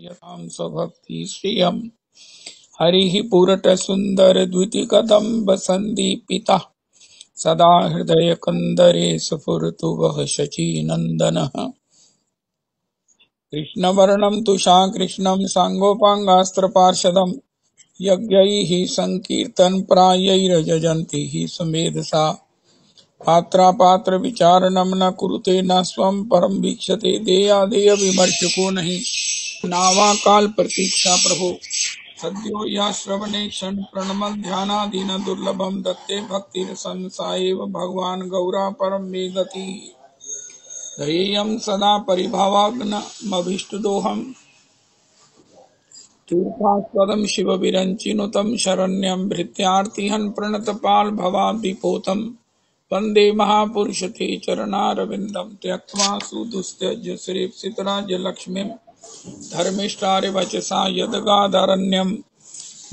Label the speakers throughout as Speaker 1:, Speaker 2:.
Speaker 1: यतां स्वभक्ति श्रियम् हरिः पुरटसुन्दरद्वितिकदम्ब सन्दीपितः सदा हृदयकन्दरे स्फुरतु वः शचीनन्दनः कृष्णवर्णं तुषाकृष्णं साङ्गोपाङ्गास्त्रपार्षदं यज्ञैः सङ्कीर्तनप्रायैर्यजन्ति हि सुमेधसा पात्रापात्रविचारणं न कुरुते न स्वं परं वीक्षते देयादेयविमर्शको नहि नावाकाल प्रतीक्षा प्रभो सद्यो या श्रवणे क्षण प्रणमन ध्यानादीन दुर्लभम दत्ते भक्तिरसन् सा एव भगवान् गौरा परं मे गति ध्येयं सदा परिभावाग्नमभीष्टदोहम् तीर्थास्पदं शिवविरञ्चिनुतं शरण्यं भृत्यार्तिहन् प्रणतपाल भवाब्धिपोतं वन्दे महापुरुष ते चरणारविन्दं त्यक्त्वा सुदुस्त्यज्य श्रीप्सितराज्यलक्ष्मीं धर्मिष्ठारिवचसा यदगाधरण्यं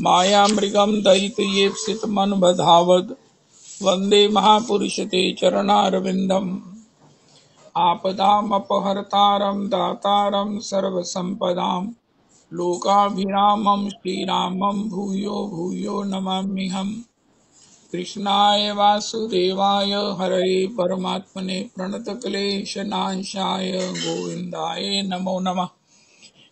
Speaker 1: मायामृगं दयितयेप्सितमनुबधावद् वन्दे महापुरुष ते चरणारविन्दम् आपदामपहर्तारं दातारं सर्वसम्पदां लोकाभिरामं श्रीरामं भूयो भूयो नमाम्यहम् कृष्णाय वासुदेवाय हरये परमात्मने प्रणतक्लेशनाशाय गोविन्दाय नमो नमः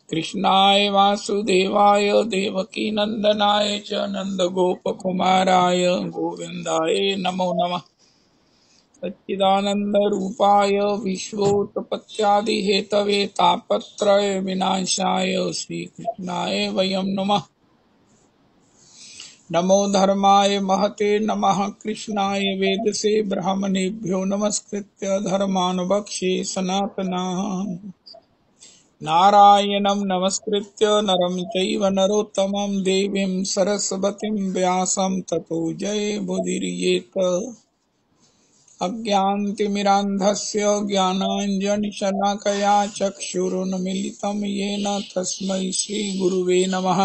Speaker 1: कृष्णाय वासुदेवाय देवकीनन्दनाय च नन्दगोपकुमाराय गोविन्दाय नमो नमः सच्चिदानन्दरूपाय विश्वोत्पत्त्यादिहेतवे तापत्रय विनाशाय श्रीकृष्णाय वयं नमः नमो धर्माय महते नमः कृष्णाय वेदसे ब्राह्मणेभ्यो नमस्कृत्य धर्मान् वक्ष्ये सनातनः नारायणं नमस्कृत्य नरं चैव नरोत्तमं देवीं सरस्वतीं व्यासं ततो जयमुदीरयेत् अज्ञानतिमिरान्धस्य ज्ञानाञ्जनशलाकया चक्षुरुन्मीलितं येन तस्मै श्रीगुरुवे नमः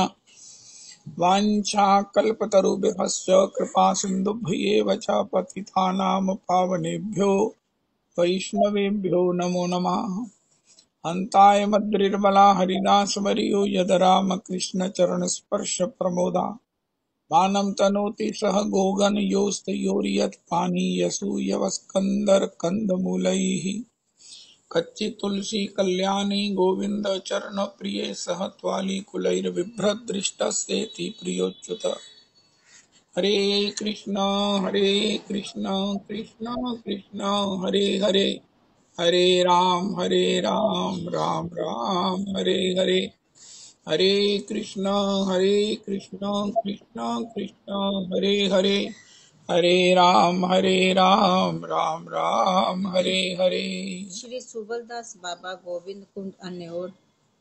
Speaker 1: वाञ्छाकल्पतरुभ्यश्च कृपासिन्धुभ्येव च पतितानां पावनेभ्यो वैष्णवेभ्यो नमो नमः हन्ताय मद्रिर्बला हरिदासवर्यो यदरामकृष्णचरणस्पर्श प्रमोदा मानं तनोति सह गोगन योस्तयोर्यत् पानीयसूयवस्कन्दर्कन्दमूलैः कच्चि तुलसी कल्याणी गोविंद चरण प्रिय सह त्वालिकुलैर्बिभ्रदृष्टस्तेति प्रियोच्युत हरे कृष्ण कृष्ण कृष्ण हरे हरे हरे राम राम राम हरे हरे हरे कृष्ण कृष्ण कृष्ण हरे हरे हरे राम राम राम हरे हरे।
Speaker 2: श्री सुबलदास बाबा गोविंद कुंड अन्योर,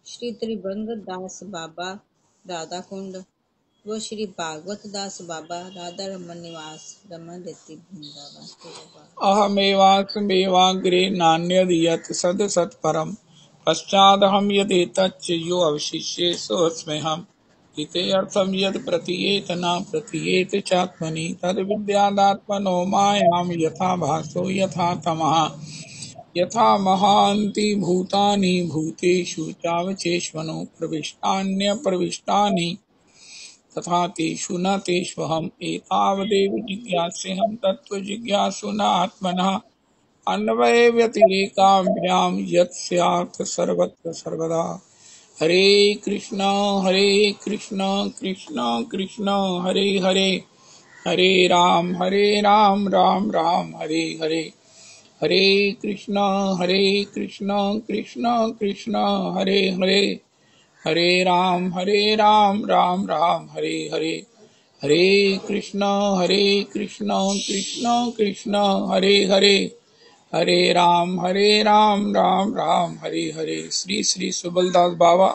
Speaker 2: श्री त्रिभंग दास बाबा राधा कुंड व श्री भागवत दास बाबा राधा रमन निवास रमन रेती वृंदावन।
Speaker 1: अहमेवास्मेवाग्रे नान्यद् यत् सदसत्परं पश्चादहं यदेतच्च यो अवशिष्ये सोऽस्म्यहम् इति अर्थं यत् प्रतीयेत न प्रतीयेत चात्मनि तद्विद्यादात्मनो मायां यथा भासो यथा तमः यथा महान्ति भूतानि भूतेषु चावचेष्वनो प्रविष्टान्यप्रविष्टानि तथा तेषु न तेष्वहम् एतावदेव जिज्ञास्यहं तत्त्वजिज्ञासुना आत्मनः अन्वये व्यतिरेकाभ्यां यत् स्यात् सर्वत्र सर्वदा। हरे कृष्ण कृष्ण कृष्ण हरे हरे हरे राम राम राम हरे हरे हरे कृष्ण कृष्ण कृष्ण हरे हरे हरे राम राम राम हरे हरे हरे कृष्ण कृष्ण कृष्ण हरे हरे हरे राम राम राम हरे हरे। श्री श्री सुबलदास बाबा,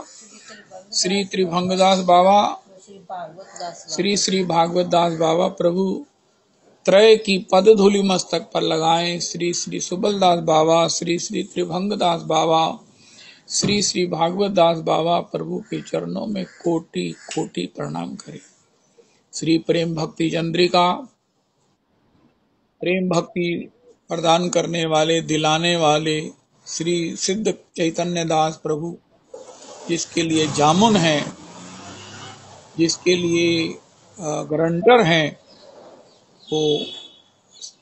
Speaker 1: श्री त्रिभंगदास बाबा, श्री भागवत दास बाबा प्रभु त्रय की पद धूलि मस्तक पर लगाएं। श्री श्री सुबलदास बाबा, श्री श्री त्रिभंगदास बाबा, श्री श्री भागवत दास बाबा प्रभु के चरणों में कोटि कोटि प्रणाम करें। श्री प्रेम भक्ति चंद्रिका, प्रेम भक्ति प्रदान करने वाले, दिलाने वाले श्री सिद्ध चैतन्य दास प्रभु जिसके लिए जामुन है, जिसके लिए गारंटर हैं, वो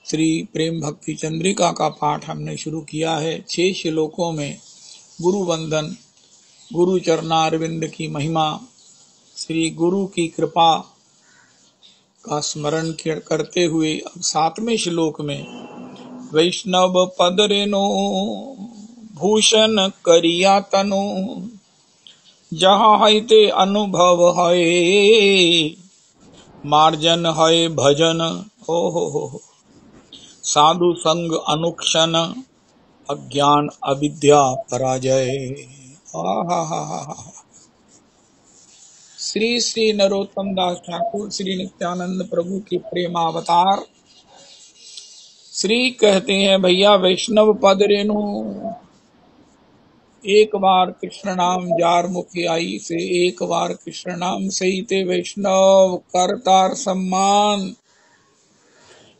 Speaker 1: श्री प्रेम भक्ति चंद्रिका का पाठ हमने शुरू किया है। 6 श्लोकों में गुरु वंदन, गुरु चरणारविंद की महिमा, श्री गुरु की कृपा का स्मरण करते हुए अब 7वें श्लोक में वैष्णव पद रेनो भूषण करिया तनु, जहाँ है ते अनुभव है, मार्जन है भजन, हो साधु संग अनुक्षण, अज्ञान अविद्या पराजय। श्री श्री नरोत्तम दास ठाकुर श्री नित्यानंद प्रभु के प्रेमावतार श्री कहते हैं, भैया वैष्णव पद रेणु, एक बार कृष्ण नाम जार मुखी आई से, एक बार कृष्ण नाम सही ते वैष्णव करतार सम्मान,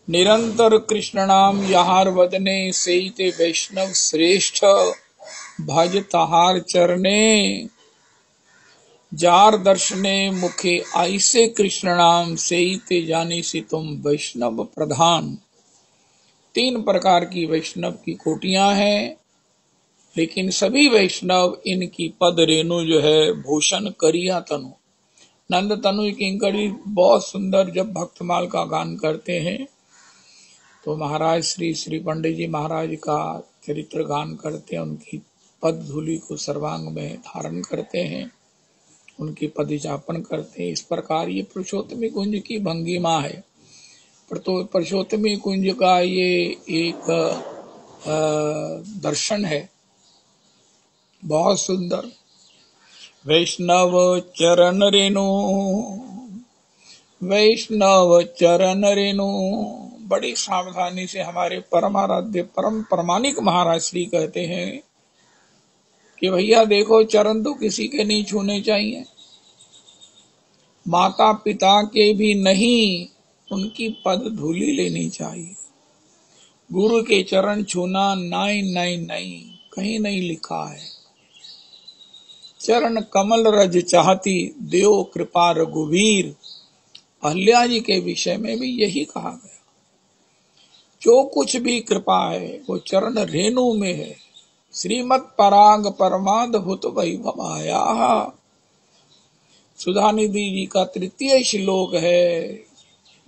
Speaker 1: निरंतर कृष्ण नाम यहार वदने से ते वैष्णव श्रेष्ठ, भज तहार चरणे, जार दर्शने मुखे आई से कृष्ण नाम से ते जाने से तुम वैष्णव प्रधान। 3 प्रकार की वैष्णव की कोटियां हैं, लेकिन सभी वैष्णव इनकी पद रेणु जो है भूषण करिया तनु। नंद तनु किंकरी बहुत सुंदर जब भक्तमाल का गान करते हैं तो महाराज श्री श्री पंडित जी महाराज का चरित्र गान करते हैं, उनकी पद धूलि को सर्वांग में धारण करते हैं, उनकी पदचापन करते हैं। इस प्रकार ये पुरुषोत्तमी कुंज की भंगिमा है। पुरुषोत्तमी कुंज का ये एक दर्शन है, बहुत सुंदर। वैष्णव चरण रेणु, वैष्णव चरण रेणु, बड़ी सावधानी से हमारे परमाराध्य परम प्रमाणिक महाराज श्री कहते हैं कि भैया देखो, चरण तो किसी के नहीं छूने चाहिए, माता पिता के भी नहीं, उनकी पद धूलि लेनी चाहिए। गुरु के चरण छूना नहीं नहीं नहीं, कहीं नहीं लिखा है। चरण कमल रज चाहती, देव कृपा रघुवीर, अहल्या जी के विषय में भी यही कहा गया। जो कुछ भी कृपा है वो चरण रेणु में है। श्रीमत् पराग परमाद्भुत वैभव आया, सुधानिधि जी का 3 श्लोक है।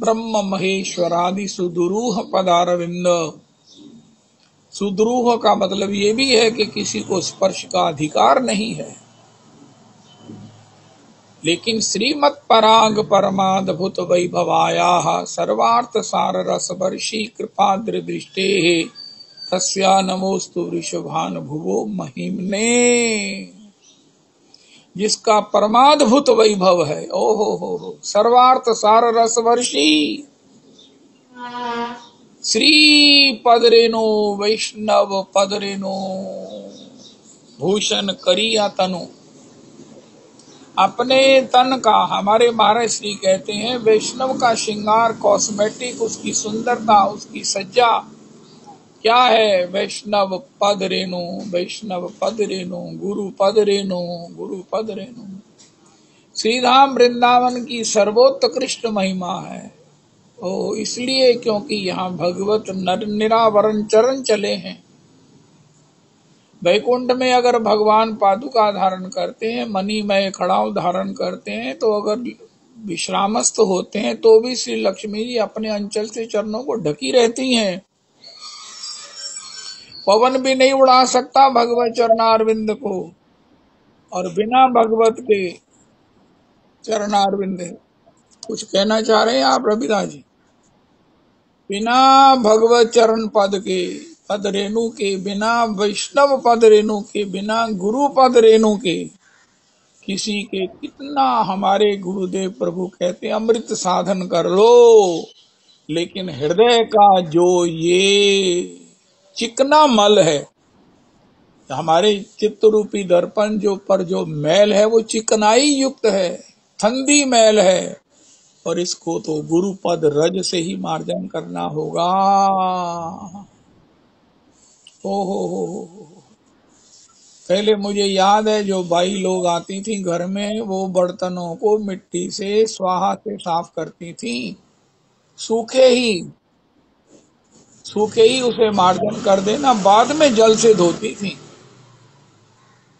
Speaker 1: ब्रह्म महेश्वरादि सुदुरूह पदारविंद। सुदुरूह का मतलब ये भी है कि किसी को स्पर्श का अधिकार नहीं है, लेकिन श्रीमत् पराग परमाद्भुत वैभवाया सर्वार्थ सार रस वर्षी कृपाद्र दृष्टे तस्या नमोस्तु वृषभान भुवो महिमने। जिसका परमाद्भुत वैभव है, ओहो सर्वार्थ सार रस वर्षी श्री पद रेणु, वैष्णव पद रेणु, भूषण करिया तनु। अपने तन का, हमारे महाराज श्री कहते हैं, वैष्णव का श्रृंगार, कॉस्मेटिक, उसकी सुंदरता, उसकी सज्जा क्या है? वैष्णव पद रेणु, वैष्णव पद रेणु, गुरु पद रेणु, गुरु पद रेणु। श्रीधाम वृंदावन की सर्वोत्कृष्ट महिमा है। इसलिए क्योंकि यहाँ भगवत निरावरण चरण चले हैं। वैकुंठ में अगर भगवान पादुका धारण करते हैं, मणिमय खड़ाऊ धारण करते हैं, तो अगर विश्रामस्थ होते हैं तो भी श्री लक्ष्मी जी अपने अंचल से चरणों को ढकी रहती हैं। पवन भी नहीं उड़ा सकता भगवत चरणारविंद को, और बिना भगवत के चरणारविंद। कुछ कहना चाह रहे हैं आप रविदास जी? बिना भगवत चरण पद के, पद रेणु के बिना, वैष्णव पद रेणु के बिना, गुरु पद रेणु के किसी के कितना, हमारे गुरुदेव प्रभु कहते अमृत साधन कर लो, लेकिन हृदय का जो ये चिकना मल है, हमारे चित्त रूपी दर्पण जो पर जो मैल है वो चिकनाई युक्त है, ठंडी मैल है, और इसको तो गुरु पद रज से ही मार्जन करना होगा। ओहो पहले मुझे याद है जो बाई लोग आती थी घर में, वो बर्तनों को मिट्टी से स्वाहा से साफ करती थी। सूखे ही सूखे ही उसे मार्जन कर देना, बाद में जल से धोती थी।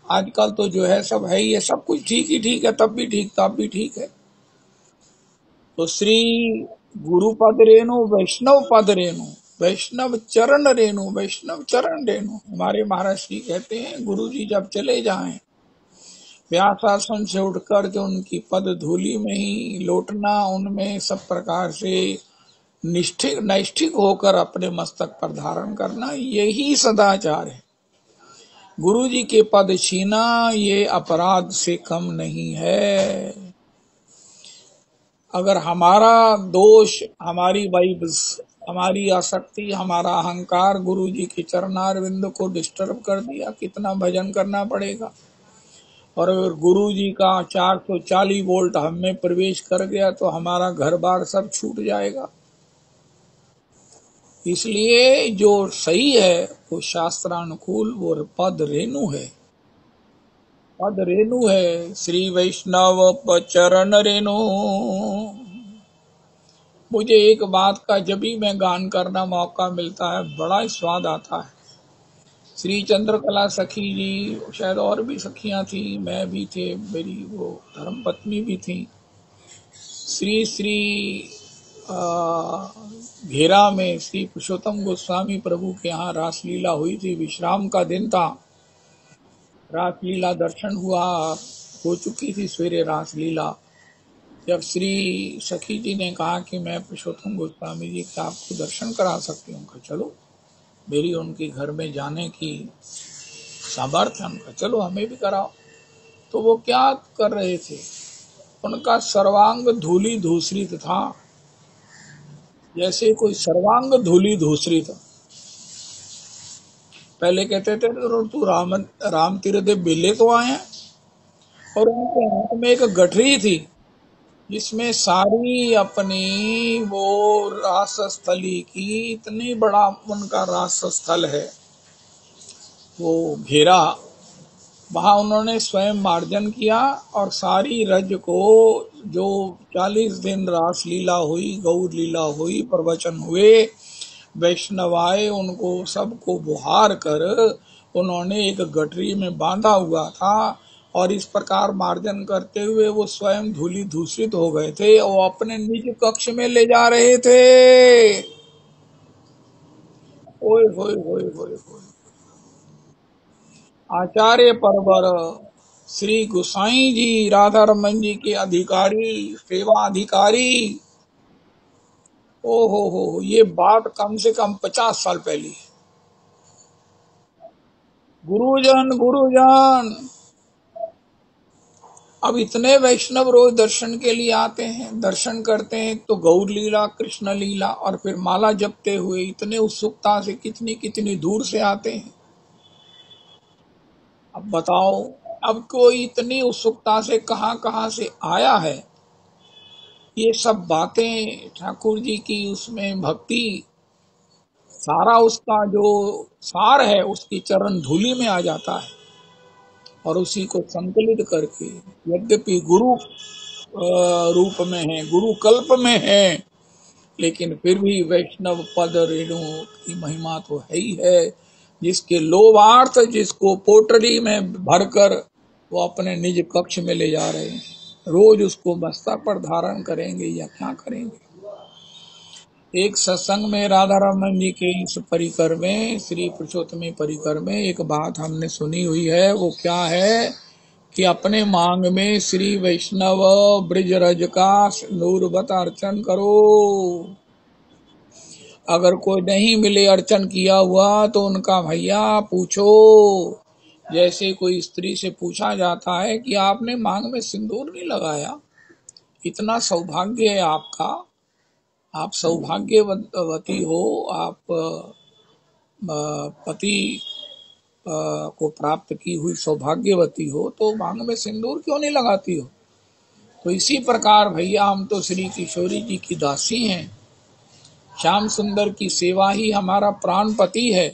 Speaker 1: आजकल तो जो है सब है, ये सब कुछ ठीक ही ठीक है, तब भी ठीक तब भी ठीक है। तो श्री गुरु पद रेणु वैष्णव पद रेणु, वैष्णव चरण रेणु, वैष्णव चरण रेणु। हमारे महाराज जी कहते हैं गुरु जी जब चले जाएं, व्यासासन से उठकर के उनकी पद धूलि में ही लौटना, उनमें सब प्रकार से निष्ठिक नैष्ठिक होकर अपने मस्तक पर धारण करना, यही सदाचार है। गुरु जी के पद छीना ये अपराध से कम नहीं है। अगर हमारा दोष, हमारी वाइब्स, हमारी आसक्ति, हमारा अहंकार गुरु जी के चरणारविंद को डिस्टर्ब कर दिया, कितना भजन करना पड़ेगा। और अगर गुरु जी का 440 वोल्ट हम में प्रवेश कर गया तो हमारा घर बार सब छूट जाएगा। इसलिए जो सही है वो शास्त्रानुकूल, वो पद रेणु है, पद रेणु है। श्री वैष्णव चरण रेणु। मुझे एक बात का जब भी मैं गान करना मौका मिलता है बड़ा ही स्वाद आता है। श्री चंद्रकला सखी जी, शायद और भी सखियां थी, मैं भी थे, मेरी वो धर्म पत्नी भी थी। श्री श्री घेरा में श्री पुरुषोत्तम गोस्वामी प्रभु के यहाँ रासलीला हुई थी, विश्राम का दिन था। रासलीला दर्शन हुआ, हो चुकी थी सवेरे रासलीला। जब श्री सखी जी ने कहा कि मैं पुरुषोत्तम गोस्वामी जी का आपको दर्शन करा सकती हूँ, कहा चलो, मेरी उनके घर में जाने की सामर्थ्य, उनका चलो हमें भी कराओ। तो वो क्या कर रहे थे, उनका सर्वांग धूली धूसरित था, जैसे कोई सर्वांग धूली धूसरित। पहले कहते थे तू राम तीर्थ बेले तो आए हैं, और उनके हाथ में एक गठरी थी जिसमें सारी अपनी वो रास स्थली की, इतनी बड़ा उनका रास स्थल है वो घेरा, वहां उन्होंने स्वयं मार्जन किया और सारी रज को, जो 40 दिन रास लीला हुई, गौर लीला हुई, प्रवचन हुए, वैष्णव आए, उनको सबको बुहार कर उन्होंने एक गठरी में बांधा हुआ था। और इस प्रकार मार्जन करते हुए वो स्वयं धूली धूसरित हो गए थे और अपने निज कक्ष में ले जा रहे थे। ओए होए होए होए होए। आचार्य परवर श्री गोसाई जी, राधा रमन जी के अधिकारी, सेवा अधिकारी। ओ हो, ये बात कम से कम 50 साल पहले। गुरुजन गुरुजन, अब इतने वैष्णव रोज दर्शन के लिए आते हैं, दर्शन करते हैं तो गौर लीला, कृष्ण लीला, और फिर माला जपते हुए इतने उत्सुकता से कितनी कितनी दूर से आते हैं। अब बताओ, अब कोई इतनी उत्सुकता से कहां कहां से आया है। ये सब बातें ठाकुर जी की उसमें भक्ति, सारा उसका जो सार है उसकी चरण धूलि में आ जाता है और उसी को संकलित करके, यद्यपि गुरु रूप में है, गुरु कल्प में है, लेकिन फिर भी वैष्णव पद रेणु की महिमा तो है ही है। जिसके लोभार्थ, जिसको पोटली में भरकर वो अपने निज कक्ष में ले जा रहे हैं, रोज उसको मस्तक पर धारण करेंगे या क्या करेंगे। एक सत्संग में राधा रमन जी के इस परिकर में, श्री पुरुषोत्तमी परिकर में, एक बात हमने सुनी हुई है। वो क्या है कि अपने मांग में श्री वैष्णव ब्रिज रज का नूरबत अर्चन करो। अगर कोई नहीं मिले अर्चन किया हुआ तो उनका भैया पूछो, जैसे कोई स्त्री से पूछा जाता है कि आपने मांग में सिंदूर नहीं लगाया, इतना सौभाग्य है आपका, आप सौभाग्यवती हो, आप पति को प्राप्त की हुई सौभाग्यवती हो, तो मांग में सिंदूर क्यों नहीं लगाती हो। तो इसी प्रकार भैया हम तो श्री किशोरी जी की दासी हैं, श्याम सुंदर की सेवा ही हमारा प्राण पति है।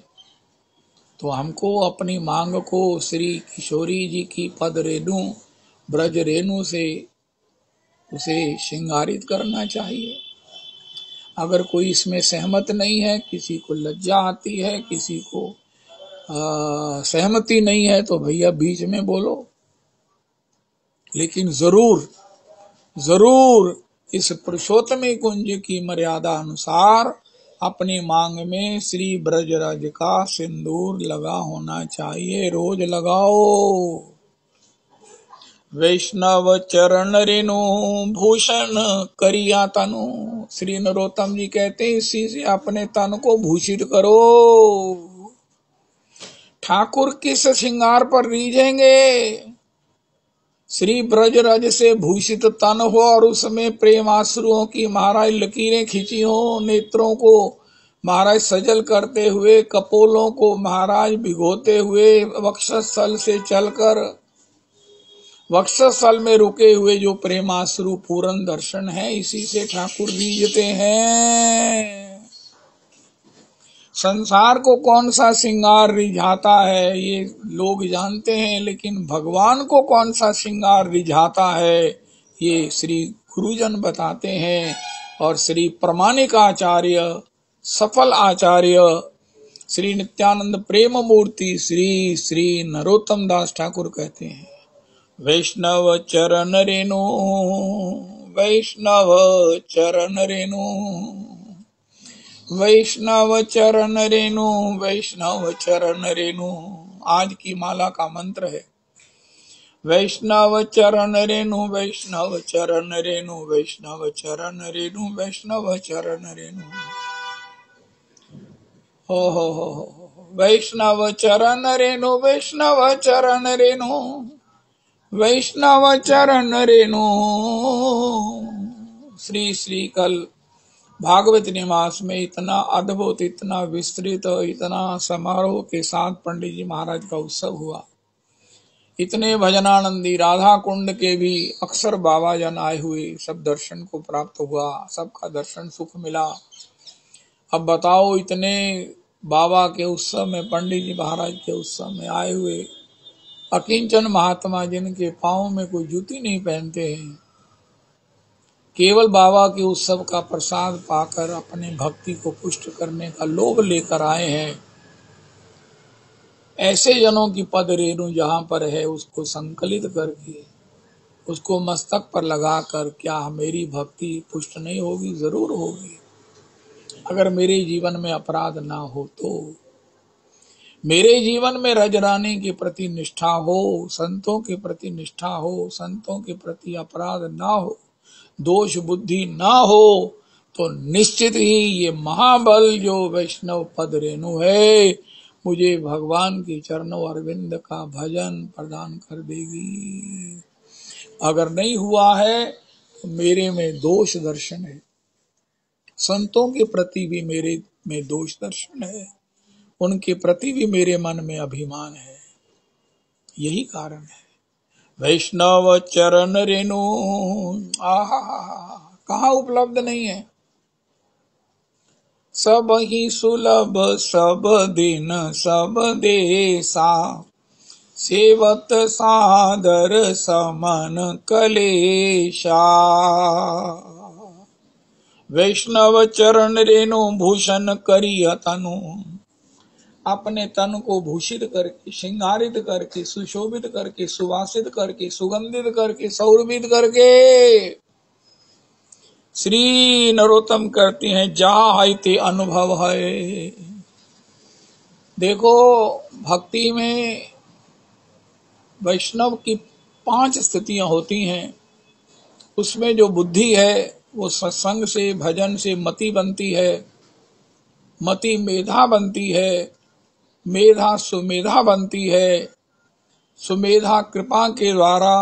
Speaker 1: तो हमको अपनी मांग को श्री किशोरी जी की पद रेणु ब्रज रेणु से उसे श्रृंगारित करना चाहिए। अगर कोई इसमें सहमत नहीं है, किसी को लज्जा आती है, किसी को सहमति नहीं है, तो भैया बीच में बोलो, लेकिन जरूर जरूर इस पुरुषोत्तमी कुंज की मर्यादा अनुसार अपनी मांग में श्री ब्रजराज का सिंदूर लगा होना चाहिए। रोज लगाओ। वैष्णव चरण रेणु भूषण करिया तनु। श्री नरोत्तम जी कहते हैं इसी से अपने तन को भूषित करो। ठाकुर किस श्रृंगार पर रीझेंगे? श्री ब्रजराज से भूषित तन हो और उसमें प्रेम आश्रुओं की महाराज लकीरें खींची हो, नेत्रों को महाराज सजल करते हुए, कपोलों को महाराज भिगोते हुए, वक्षस्थल से चलकर वक्षस्थल में रुके हुए जो प्रेमाश्रु पूर्ण दर्शन है, इसी से ठाकुर रीझते हैं। संसार को कौन सा श्रृंगार रिझाता है ये लोग जानते हैं, लेकिन भगवान को कौन सा श्रृंगार रिझाता है ये श्री गुरुजन बताते हैं। और श्री प्रमाणिक आचार्य, सफल आचार्य, श्री नित्यानंद प्रेम मूर्ति श्री श्री नरोत्तम दास ठाकुर कहते हैं, वैष्णव चरण रेणु, वैष्णव चरण रेणु, वैष्णव चरण रेणु, वैष्णव चरण रेणु। आज की माला का मंत्र है वैष्णव चरण रेणु, वैष्णव चरण रेणु, वैष्णव चरण रेणु, वैष्णव चरण रेणु। हो वैष्णव चरण रेणु, वैष्णव चरण रेणु, वैष्णव चरण रेणु। श्री श्री कल भागवत निवास में इतना अद्भुत, इतना विस्तृत, इतना समारोह के साथ पंडित जी महाराज का उत्सव हुआ। इतने भजनानंदी राधा कुंड के भी अक्सर बाबा जन आए हुए, सब दर्शन को प्राप्त हुआ, सबका दर्शन सुख मिला। अब बताओ, इतने बाबा के उत्सव में, पंडित जी महाराज के उत्सव में आए हुए अकिंचन महात्मा जिनके पाँव में कोई जूती नहीं पहनते हैं, केवल बाबा के उत्सव का प्रसाद पाकर अपने भक्ति को पुष्ट करने का लोभ लेकर आए हैं। ऐसे जनों की पद रेणु जहां पर है, उसको संकलित करके उसको मस्तक पर लगाकर क्या मेरी भक्ति पुष्ट नहीं होगी? जरूर होगी। अगर मेरे जीवन में अपराध ना हो तो, मेरे जीवन में रजरानी के प्रति निष्ठा हो, संतों के प्रति निष्ठा हो, संतों के प्रति अपराध ना हो, दोष बुद्धि ना हो, तो निश्चित ही ये महाबल जो वैष्णव पद रेणु है मुझे भगवान के चरणों अरविंद का भजन प्रदान कर देगी। अगर नहीं हुआ है तो मेरे में दोष दर्शन है, संतों के प्रति भी मेरे में दोष दर्शन है, उनके प्रति भी मेरे मन में अभिमान है। यही कारण है। वैष्णव चरण रेणु आहा कहाँ उपलब्ध नहीं है? सब ही सुलभ सब दिन सब देसा, सेवत सादर समन कलेशा। वैष्णव चरण रेणु भूषण करिय तनु। अपने तन को भूषित करके, श्रृंगारित करके, सुशोभित करके, सुवासित करके, सुगंधित करके, सौरभित करके श्री नरोत्तम करती हैं, जा ते अनुभव है। देखो, भक्ति में वैष्णव की 5 स्थितियां होती हैं। उसमें जो बुद्धि है वो सत्संग से, भजन से मति बनती है, मति मेधा बनती है, मेधा सुमेधा बनती है, सुमेधा कृपा के द्वारा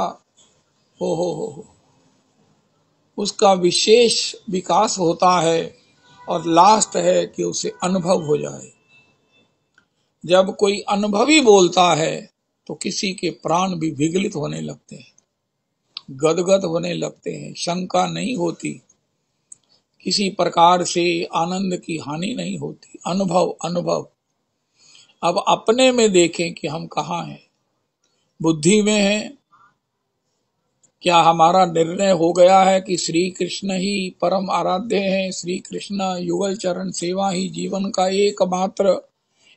Speaker 1: हो उसका विशेष विकास होता है, और लास्ट है कि उसे अनुभव हो जाए। जब कोई अनुभवी बोलता है तो किसी के प्राण भी विगलित होने लगते हैं, गदगद होने लगते हैं, शंका नहीं होती, किसी प्रकार से आनंद की हानि नहीं होती। अनुभव अनुभव अब अपने में देखें कि हम कहाँ हैं, बुद्धि में हैं। क्या हमारा निर्णय हो गया है कि श्री कृष्ण ही परम आराध्य हैं, श्री कृष्ण युगल चरण सेवा ही जीवन का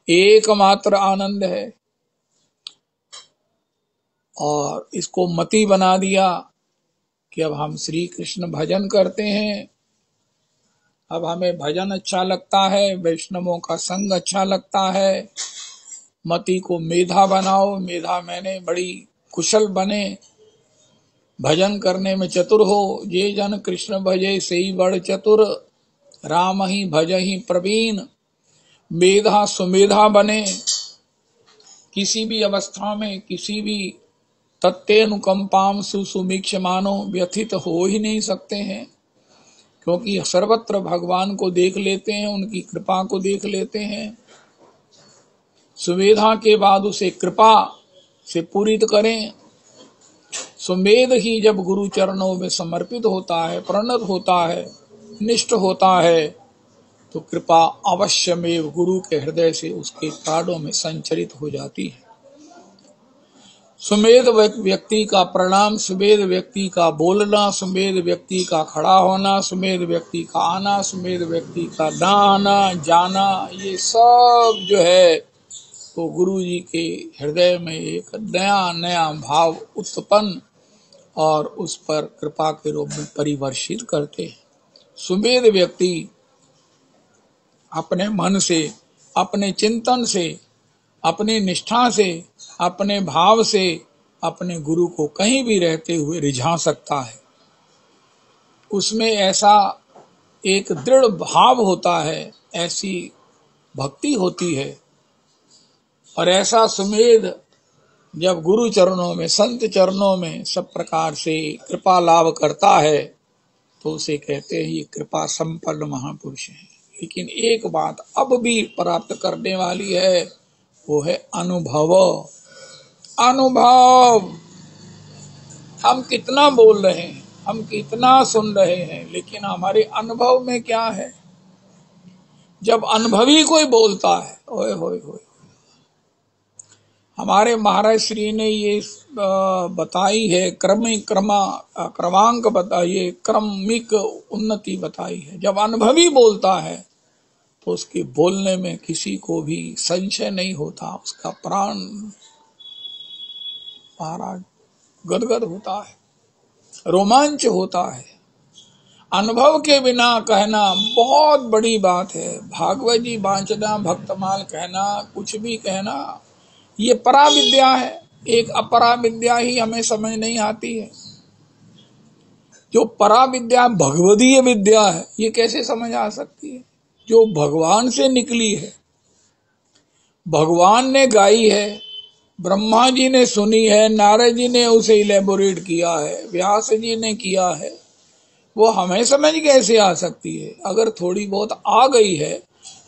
Speaker 1: एकमात्र आनंद है, और इसको मति बना दिया कि अब हम श्री कृष्ण भजन करते हैं, अब हमें भजन अच्छा लगता है, वैष्णवों का संग अच्छा लगता है। मति को मेधा बनाओ, मेधा मैंने बड़ी कुशल बने, भजन करने में चतुर हो। जे जन कृष्ण भजे सेई बड़ चतुर, राम ही भज ही प्रवीण। मेधा सुमेधा बने, किसी भी अवस्था में किसी भी तत्तेनुकंपाम सुसुमीक्ष मानो व्यथित हो ही नहीं सकते हैं, क्योंकि सर्वत्र भगवान को देख लेते हैं, उनकी कृपा को देख लेते हैं। सुमेधा के बाद उसे कृपा से पूरित करें। सुमेध ही जब गुरु चरणों में समर्पित होता है, प्रणत होता है, निष्ठ होता है, तो कृपा अवश्य में गुरु के हृदय से उसके प्राणों में संचरित हो जाती है। सुमेध व्यक्ति का प्रणाम, सुमेध व्यक्ति का बोलना, सुमेध व्यक्ति का खड़ा होना, सुमेध व्यक्ति का आना, सुमेध व्यक्ति का ना आना जाना, ये सब जो है तो गुरु जी के हृदय में एक नया नया भाव उत्पन्न और उस पर कृपा के रूप में परिवर्षित करते हैं। सुमेध व्यक्ति अपने मन से, अपने चिंतन से, अपनी निष्ठा से, अपने भाव से अपने गुरु को कहीं भी रहते हुए रिझा सकता है। उसमें ऐसा एक दृढ़ भाव होता है, ऐसी भक्ति होती है, और ऐसा सुमेध जब गुरु चरणों में, संत चरणों में सब प्रकार से कृपा लाभ करता है तो उसे कहते हैं ये कृपा संपन्न महापुरुष है। लेकिन एक बात अब भी प्राप्त करने वाली है, वो है अनुभव। अनुभव, हम कितना बोल रहे हैं, हम कितना सुन रहे हैं, लेकिन हमारे अनुभव में क्या है? जब अनुभवी कोई बोलता है, ओए होए होए, हमारे महाराज श्री ने ये बताई है, क्रमांक बताइए, क्रमिक उन्नति बताई है। जब अनुभवी बोलता है तो उसके बोलने में किसी को भी संशय नहीं होता, उसका प्राण महाराज गदगद होता है, रोमांच होता है। अनुभव के बिना कहना बहुत बड़ी बात है। भागवत जी बांचना, भक्तमाल कहना, कुछ भी कहना, ये परा विद्या है। एक अपरा विद्या ही हमें समझ नहीं आती है। जो परा विद्या भगवदीय विद्या है, ये कैसे समझ आ सकती है? जो भगवान से निकली है, भगवान ने गाई है, ब्रह्मा जी ने सुनी है, नारद जी ने उसे इलेबोरेट किया है, व्यास जी ने किया है, वो हमें समझ कैसे आ सकती है? अगर थोड़ी बहुत आ गई है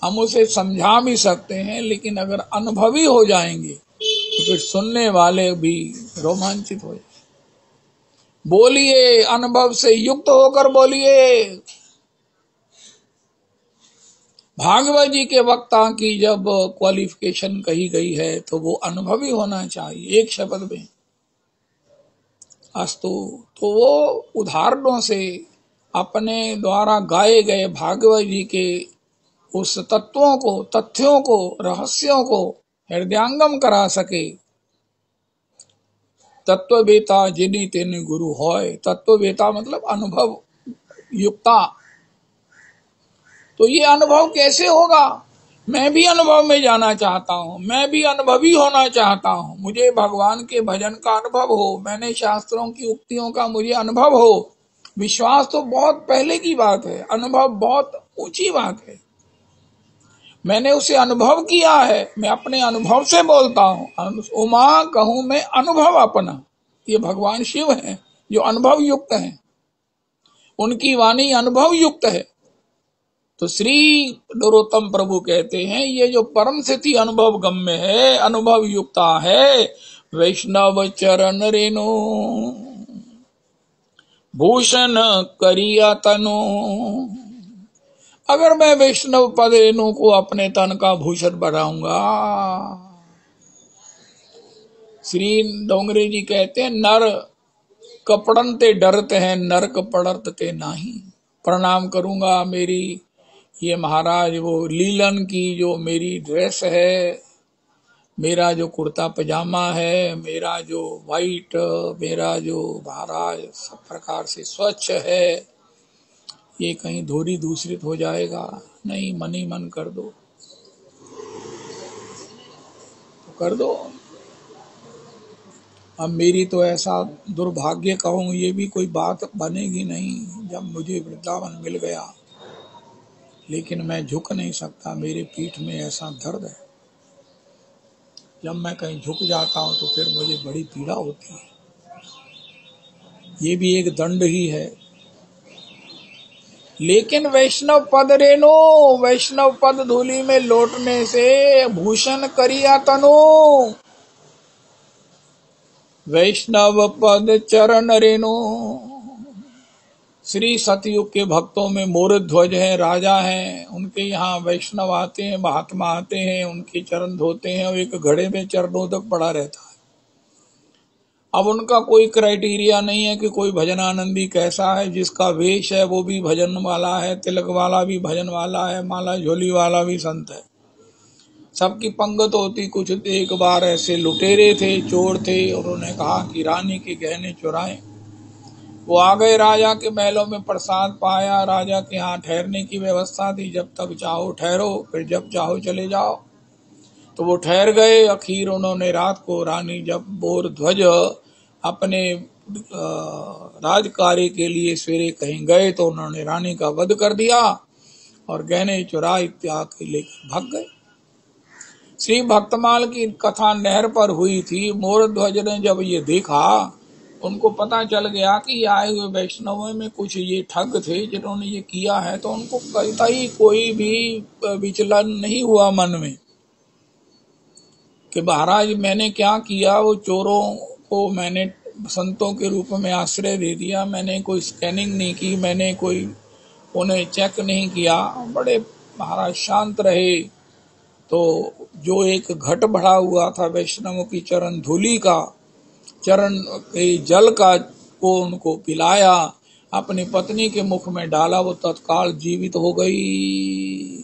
Speaker 1: हम उसे समझा भी सकते हैं, लेकिन अगर अनुभवी हो जाएंगे तो फिर सुनने वाले भी रोमांचित हो जाए। बोलिए, अनुभव से युक्त होकर बोलिए। भागवत जी के वक्ता की जब क्वालिफिकेशन कही गई है तो वो अनुभवी होना चाहिए, एक शब्द में अस्तु। तो वो उदाहरणों से अपने द्वारा गाए गए भागवत जी के उस तत्वों को, तथ्यों को, रहस्यों को हृदयांगम करा सके। तत्ववेता जिनि तेने गुरु होय। तत्ववेता मतलब अनुभव युक्ता। तो ये अनुभव कैसे होगा? मैं भी अनुभव में जाना चाहता हूँ, मैं भी अनुभवी होना चाहता हूँ, मुझे भगवान के भजन का अनुभव हो, मैंने शास्त्रों की उक्तियों का मुझे अनुभव हो। विश्वास तो बहुत पहले की बात है, अनुभव बहुत ऊंची बात है। मैंने उसे अनुभव किया है, मैं अपने अनुभव से बोलता हूँ। उमा कहूँ मैं अनुभव अपना। ये भगवान शिव हैं जो अनुभव युक्त हैं, उनकी वाणी अनुभव युक्त है। तो श्री नरोत्तम प्रभु कहते हैं ये जो परम स्थिति अनुभव गम्य है, अनुभव युक्ता है, वैष्णव चरण रेणु भूषण करिया तनु। अगर मैं वैष्णव पद रेणु को अपने तन का भूषण बनाऊंगा, श्री डोंगरे जी कहते हैं, नर कपड़न ते डरते हैं, नरक पड़त ते नाही। प्रणाम करूंगा मेरी ये महाराज वो लीलन की जो मेरी ड्रेस है, मेरा जो कुर्ता पजामा है, मेरा जो वाइट, मेरा जो महाराज सब प्रकार से स्वच्छ है, ये कहीं धोरी दूसरित हो जाएगा नहीं। मन ही मन कर दो तो कर दो। अब मेरी तो ऐसा दुर्भाग्य कहूँ, ये भी कोई बात बनेगी नहीं। जब मुझे वृंदावन मिल गया, लेकिन मैं झुक नहीं सकता, मेरे पीठ में ऐसा दर्द है। जब मैं कहीं झुक जाता हूँ तो फिर मुझे बड़ी पीड़ा होती है। ये भी एक दंड ही है। लेकिन वैष्णव पद रेणु, वैष्णव पद धूलि में लौटने से भूषण करिया तनु। वैष्णव पद चरण रेणु। श्री सतयुग के भक्तों में मोर ध्वज है, राजा हैं, उनके यहाँ वैष्णव आते हैं, महात्मा आते हैं, उनके चरण धोते हैं और एक घड़े में चरणोदक पड़ा रहता है। अब उनका कोई क्राइटेरिया नहीं है कि कोई भजनानंदी कैसा है, जिसका वेश है वो भी भजन वाला है, तिलक वाला भी भजन वाला है, माला झोली वाला भी संत है। सबकी पंगत होती। कुछ एक बार ऐसे लुटेरे थे, चोर थे, उन्होंने कहा कि रानी के गहने चुराएं। वो आ गए राजा के महलों में, प्रसाद पाया, राजा के यहाँ ठहरने की व्यवस्था थी, जब तक चाहो ठहरो, फिर जब चाहो चले जाओ। तो वो ठहर गए। आखिर उन्होंने रात को, रानी जब बोर ध्वज अपने राजकार्य के लिए सवेरे कहीं गए, तो उन्होंने रानी का वध कर दिया और गहने चुरा इत्यादि लेकर भाग गए। श्री भक्तमाल की कथा नहर पर हुई थी। मोर ध्वज ने जब ये देखा, उनको पता चल गया कि आए हुए वैष्णवों में कुछ ये ठग थे जिन्होंने ये किया है, तो उनको कहीं कोई भी विचलन नहीं हुआ मन में कि महाराज मैंने क्या किया। वो चोरों को मैंने संतों के रूप में आश्रय दे दिया, मैंने कोई स्कैनिंग नहीं की, मैंने कोई उन्हें चेक नहीं किया, बड़े महाराज शांत रहे। तो जो एक घट भरा हुआ था वैष्णवों की चरण धूलि का, चरण के जल का, को उनको पिलाया, अपनी पत्नी के मुख में डाला, वो तत्काल जीवित हो गई।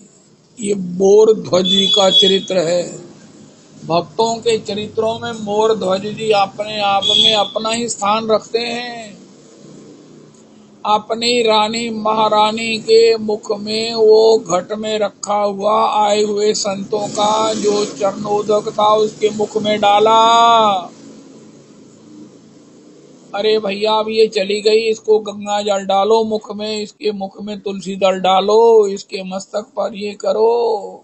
Speaker 1: ये मोर ध्वज जी का चरित्र है। भक्तों के चरित्रों में मोर ध्वज जी अपने आप में अपना ही स्थान रखते हैं। अपनी रानी महारानी के मुख में वो घट में रखा हुआ आए हुए संतों का जो चरणोदक था उसके मुख में डाला। अरे भैया अब ये चली गई, इसको गंगा जल डालो मुख में, इसके मुख में तुलसी दल डालो, इसके मस्तक पर ये करो,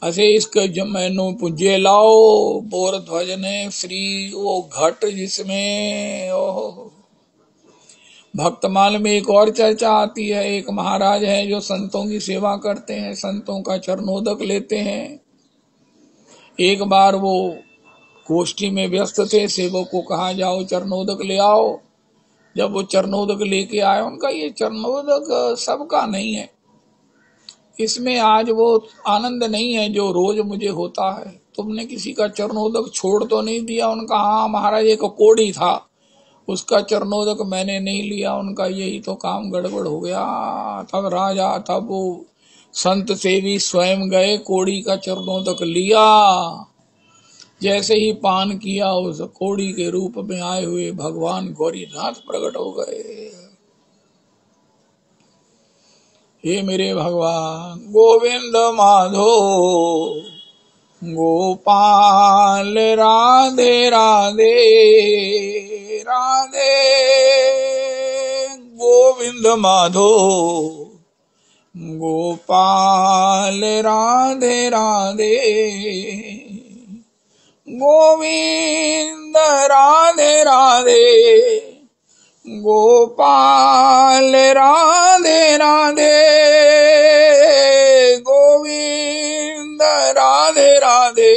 Speaker 1: असे इसके जमैनु पुंजे लाओ। बोर ध्वज ने श्री वो घट जिसमें भक्तमाल में एक और चर्चा आती है। एक महाराज है जो संतों की सेवा करते हैं, संतों का चरणोदक लेते हैं। एक बार वो गोष्ठी में व्यस्त थे, सेवक को कहा जाओ चरणोदक ले आओ। जब वो चरणोदक लेके आए, उनका ये चरणोदक सबका नहीं है, इसमें आज वो आनंद नहीं है जो रोज मुझे होता है। तुमने किसी का चरणोदक छोड़ तो नहीं दिया? उनका हाँ महाराज एक कोड़ी था, उसका चरणोदक मैंने नहीं लिया। उनका यही तो काम गड़बड़ हो गया। तब राजा, तब वो संत सेवी स्वयं गए, कोड़ी का चरणोदक लिया। जैसे ही पान किया, उस कोड़ी के रूप में आए हुए भगवान गौरीनाथ प्रकट हो गए। हे मेरे भगवान गोविंद माधो गोपाल राधे राधे राधे, गोविंद माधो गोपाल राधे राधे, गोविंद राधे राधे गोपाल राधे राधे, गोविंद राधे राधे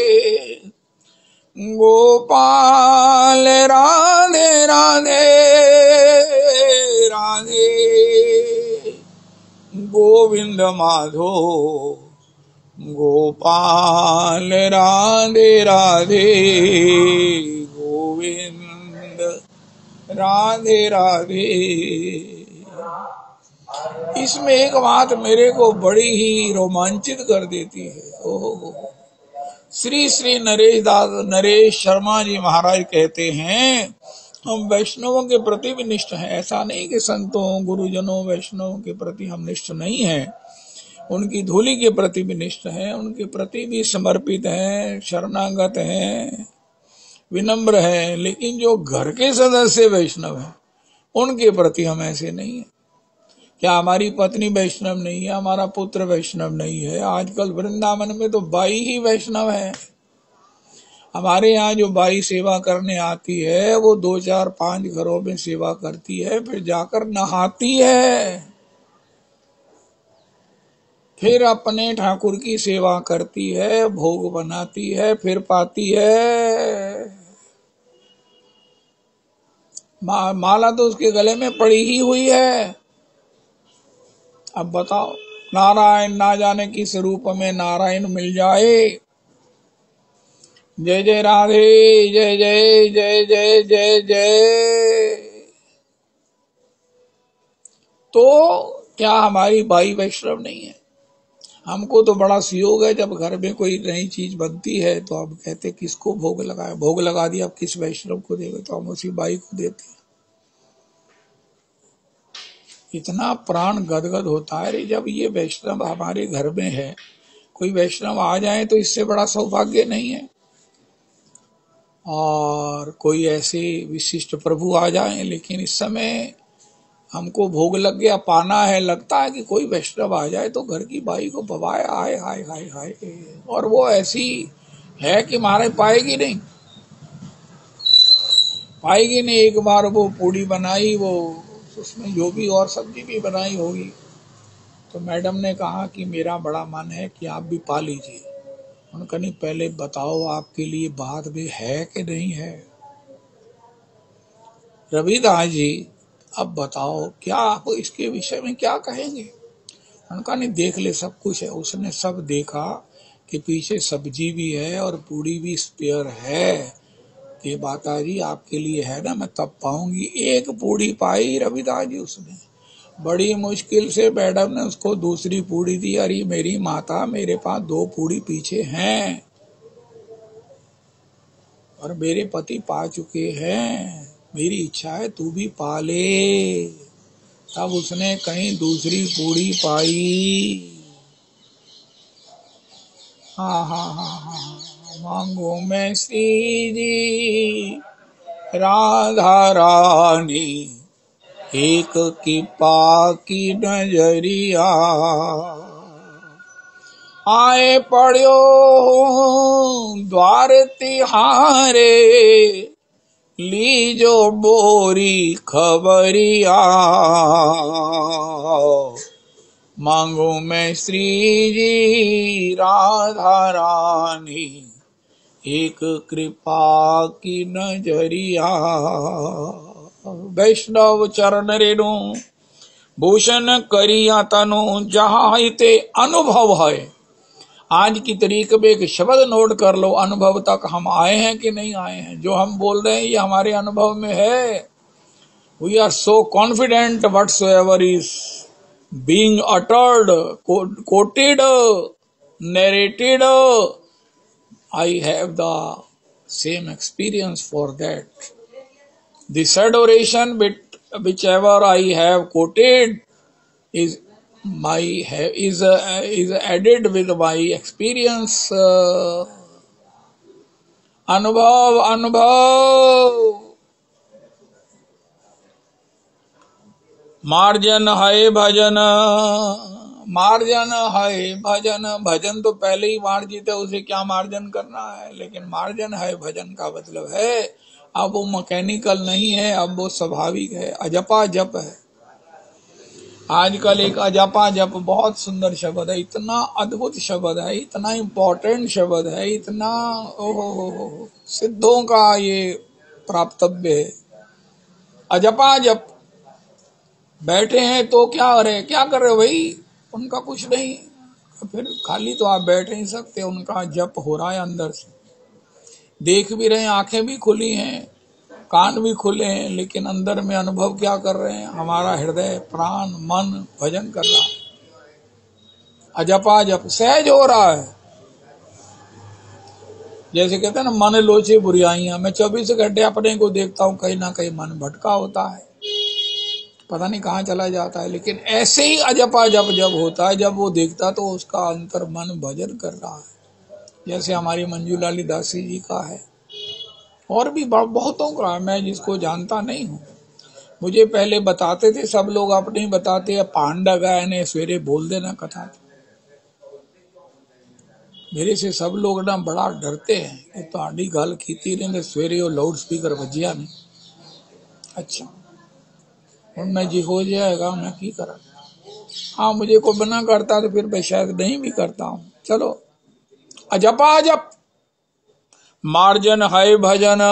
Speaker 1: गोपाल राधे राधे, राधे गोविंद माधो गोपाल राधे राधे गोविंद राधे राधे। इसमें एक बात मेरे को बड़ी ही रोमांचित कर देती है। ओहो, श्री श्री नरेश शर्मा जी महाराज कहते हैं हम वैष्णवों के प्रति भी निष्ठ हैं। ऐसा नहीं कि संतों गुरुजनों वैष्णवों के प्रति हम निष्ठ नहीं हैं, उनकी धूली के प्रति भी निष्ठ हैं, उनके प्रति भी समर्पित हैं, शरणागत हैं, विनम्र हैं। लेकिन जो घर के सदस्य वैष्णव हैं उनके प्रति हम ऐसे नहीं है। क्या हमारी पत्नी वैष्णव नहीं है, हमारा पुत्र वैष्णव नहीं है? आजकल वृंदावन में तो बाई ही वैष्णव है। हमारे यहाँ जो बाई सेवा करने आती है वो 2 4 5 घरों में सेवा करती है, फिर जाकर नहाती है, फिर अपने ठाकुर की सेवा करती है, भोग बनाती है, फिर पाती है। माला तो उसके गले में पड़ी ही हुई है। अब बताओ, नारायण ना जाने किस रूप में नारायण मिल जाए। जय जय राधे, जय जय जय जय जय जय। तो क्या हमारी बाई वैष्णव नहीं है? हमको तो बड़ा सुयोग है, जब घर में कोई नई चीज बनती है तो हम कहते किसको भोग लगाए, भोग लगा दिया, अब किस वैष्णव को देवे, तो हम उसी बाई को देते। इतना प्राण गदगद होता है जब ये वैष्णव हमारे घर में है। कोई वैष्णव आ जाए तो इससे बड़ा सौभाग्य नहीं है। और कोई ऐसे विशिष्ट प्रभु आ जाए, लेकिन इस समय हमको भोग लग गया, पाना है, लगता है कि कोई वैष्णव आ जाए तो घर की बाई को भवाए, हाय हाय हाय हाय। और वो ऐसी है कि मारे पाएगी नहीं, पाएगी नहीं। एक बार वो पूड़ी बनाई, वो उसमें जो भी और सब्जी भी बनाई होगी, तो मैडम ने कहा कि मेरा बड़ा मन है कि आप भी पा लीजिए। उनका नहीं, पहले बताओ आपके लिए बात भी है कि नहीं है। रविदास जी अब बताओ क्या आप इसके विषय में क्या कहेंगे। उनका नहीं, देख ले, सब कुछ है। उसने सब देखा कि पीछे सब्जी भी है और पूड़ी भी स्पेयर है कि माता जी आपके लिए है ना, मैं तब पाऊंगी। एक पूड़ी पाई रविदास जी उसने, बड़ी मुश्किल से मैडम ने उसको दूसरी पूड़ी दी। अरे मेरी माता, मेरे पास 2 पूड़ी पीछे हैं और मेरे पति पा चुके हैं, मेरी इच्छा है तू भी पा ले। तब उसने कहीं दूसरी पूड़ी पाई। हाँ हाँ हाँ हाँ, मांगो मैं श्री जी राधा रानी, एक कृपा की नजरिया। आए पड़ो द्वार तिहारे, लीजो बोरी खबरिया। मांगो मैं श्री जी राधा रानी, एक कृपा की नजरिया। वैष्णव चरण रेणु भूषण करिया तनु, जहाँ हिते अनुभव है। आज की तारीख में एक शब्द नोट कर लो, अनुभव तक हम आए हैं कि नहीं आए हैं। जो हम बोल रहे हैं ये हमारे अनुभव में है। We are so confident whatsoever is being uttered, quoted, narrated, I have the same experience for that. This adoration whichever I have quoted is is added with my experience, अनुभव अनुभव। मार्जन है भजन, मार्जन है भजन। भजन तो पहले ही मार्जित है, उसे क्या मार्जन करना है। लेकिन मार्जन है भजन का मतलब है अब वो मैकेनिकल नहीं है, अब वो स्वाभाविक है, अजपा जप है। आजकल एक अजपा जप बहुत सुंदर शब्द है, इतना अद्भुत शब्द है, इतना इम्पोर्टेंट शब्द है, इतना ओहो सिद्धों का ये प्राप्तव्य है। अजपा जप। बैठे हैं तो क्या कर रहे हो भाई? उनका कुछ नहीं, फिर खाली तो आप बैठ नहीं सकते, उनका जप हो रहा है अंदर से, देख भी रहे हैं, आंखें भी खुली हैं, कान भी खुले हैं, लेकिन अंदर में अनुभव क्या कर रहे हैं, हमारा हृदय प्राण मन भजन कर रहा है, अजपा जप सहज हो रहा है। जैसे कहते हैं ना, मन लोचे बुराइयां, मैं 24 घंटे अपने को देखता हूं, कहीं ना कहीं मन भटका होता है, पता नहीं कहाँ चला जाता है, लेकिन ऐसे ही अजपा जप जब होता है, जब वो देखता तो उसका अंतर मन भजन कर रहा है, जैसे हमारी मंजूलाली दासी जी का है, और भी बहुतों का है, मैं जिसको जानता नहीं हूँ। मुझे पहले बताते थे सब लोग, अपने ही बताते हैं, पांडा गाय ने सवेरे बोल देना कथा, मेरे से सब लोग ना बड़ा डरते हैं कि ਤੁਹਾਡੀ ਗੱਲ ਕੀਤੀ ਰਹਿੰਦੇ ਸਵੇਰੇ ਉਹ ਲਾउड स्पीकर ਵੱਜਿਆ नहीं। अच्छा, ਹੁਣ मैं जी हो जाएगा, मैं की करा, हाँ मुझे कोई मना करता तो फिर मैं शायद नहीं भी करता हूँ। चलो, अजपा अजप मार्जन हाय भजन,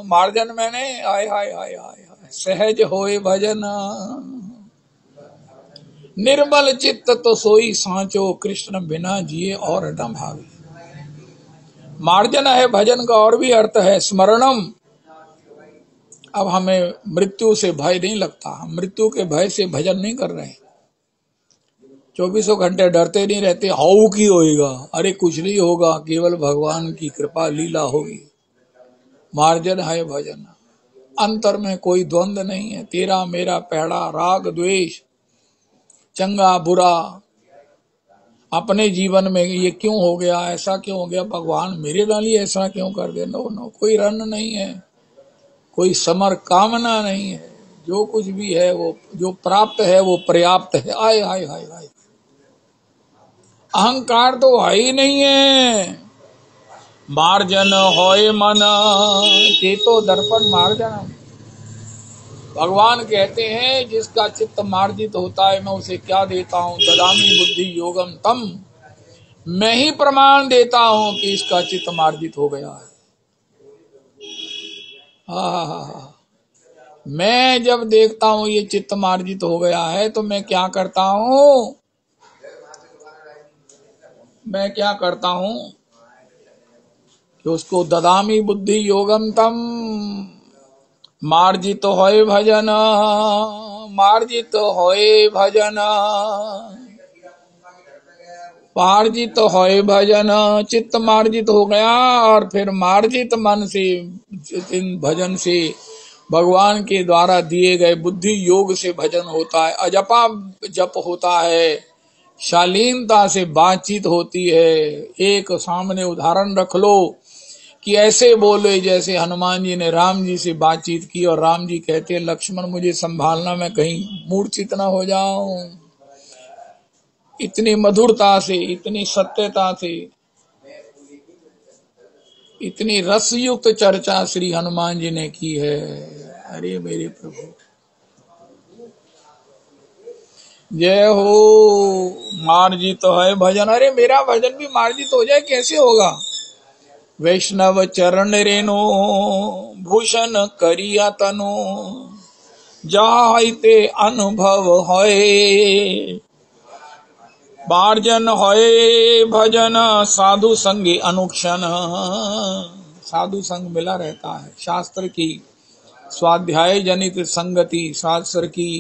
Speaker 1: मार्जन मैंने हाय हाय हाय हाय सहज होए भजन, निर्मल चित्त तो सोई सांचो, कृष्ण बिना जिए और न भावे। मार्जन है भजन का और भी अर्थ है स्मरणम। अब हमें मृत्यु से भय नहीं लगता, हम मृत्यु के भय से भजन नहीं कर रहे हैं, 24 घंटे डरते नहीं रहते, हाउ की होएगा, अरे कुछ नहीं होगा, केवल भगवान की कृपा लीला होगी। मार्जन है भजन, अंतर में कोई द्वंद नहीं है, तेरा मेरा पैड़ा राग द्वेष चंगा बुरा, अपने जीवन में ये क्यों हो गया, ऐसा क्यों हो गया, भगवान मेरे नाल ही ऐसा क्यों कर दे, नो नो, कोई रन नहीं है, कोई समर कामना नहीं है, जो कुछ भी है वो जो प्राप्त है वो पर्याप्त है। आय हाय हाय हाय, अहंकार तो है ही नहीं है। मार्जन होए मन चेतो दर्पण मार्जन, भगवान कहते हैं जिसका चित्त मार्जित होता है मैं उसे क्या देता हूं, ददामी बुद्धि योगम तम, मैं ही प्रमाण देता हूं कि इसका चित्त मार्जित हो गया है। हाँ, मैं जब देखता हूं ये चित्त मार्जित हो गया है तो मैं क्या करता हूं, मैं क्या करता हूं कि उसको ददामी बुद्धि योगम तम, मार्जित होए भजन, मार्जित होए भजन, मार्जित होए भजन, चित्त मार्जित हो गया, और फिर मार्जित मन से भजन से भगवान के द्वारा दिए गए बुद्धि योग से भजन होता है, अजपा जप होता है, शालीनता से बातचीत होती है। एक सामने उदाहरण रख लो कि ऐसे बोले जैसे हनुमान जी ने राम जी से बातचीत की, और राम जी कहते हैं लक्ष्मण मुझे संभालना, मैं कहीं मूर्छित न हो जाऊं। इतनी मधुरता से, इतनी सत्यता से, इतनी रसयुक्त चर्चा श्री हनुमान जी ने की है। अरे मेरे प्रभु जय हो। मार्जित तो है भजन, अरे मेरा भजन भी मार्जित हो जाए कैसे होगा। वैष्णव चरण रेनो भूषण करिया तनो, जाहिते अनुभव होए, मार्जन होए भजन साधु संगी अनुक्षण, साधु संग मिला रहता है, शास्त्र की स्वाध्याय जनित संगति, शास्त्र की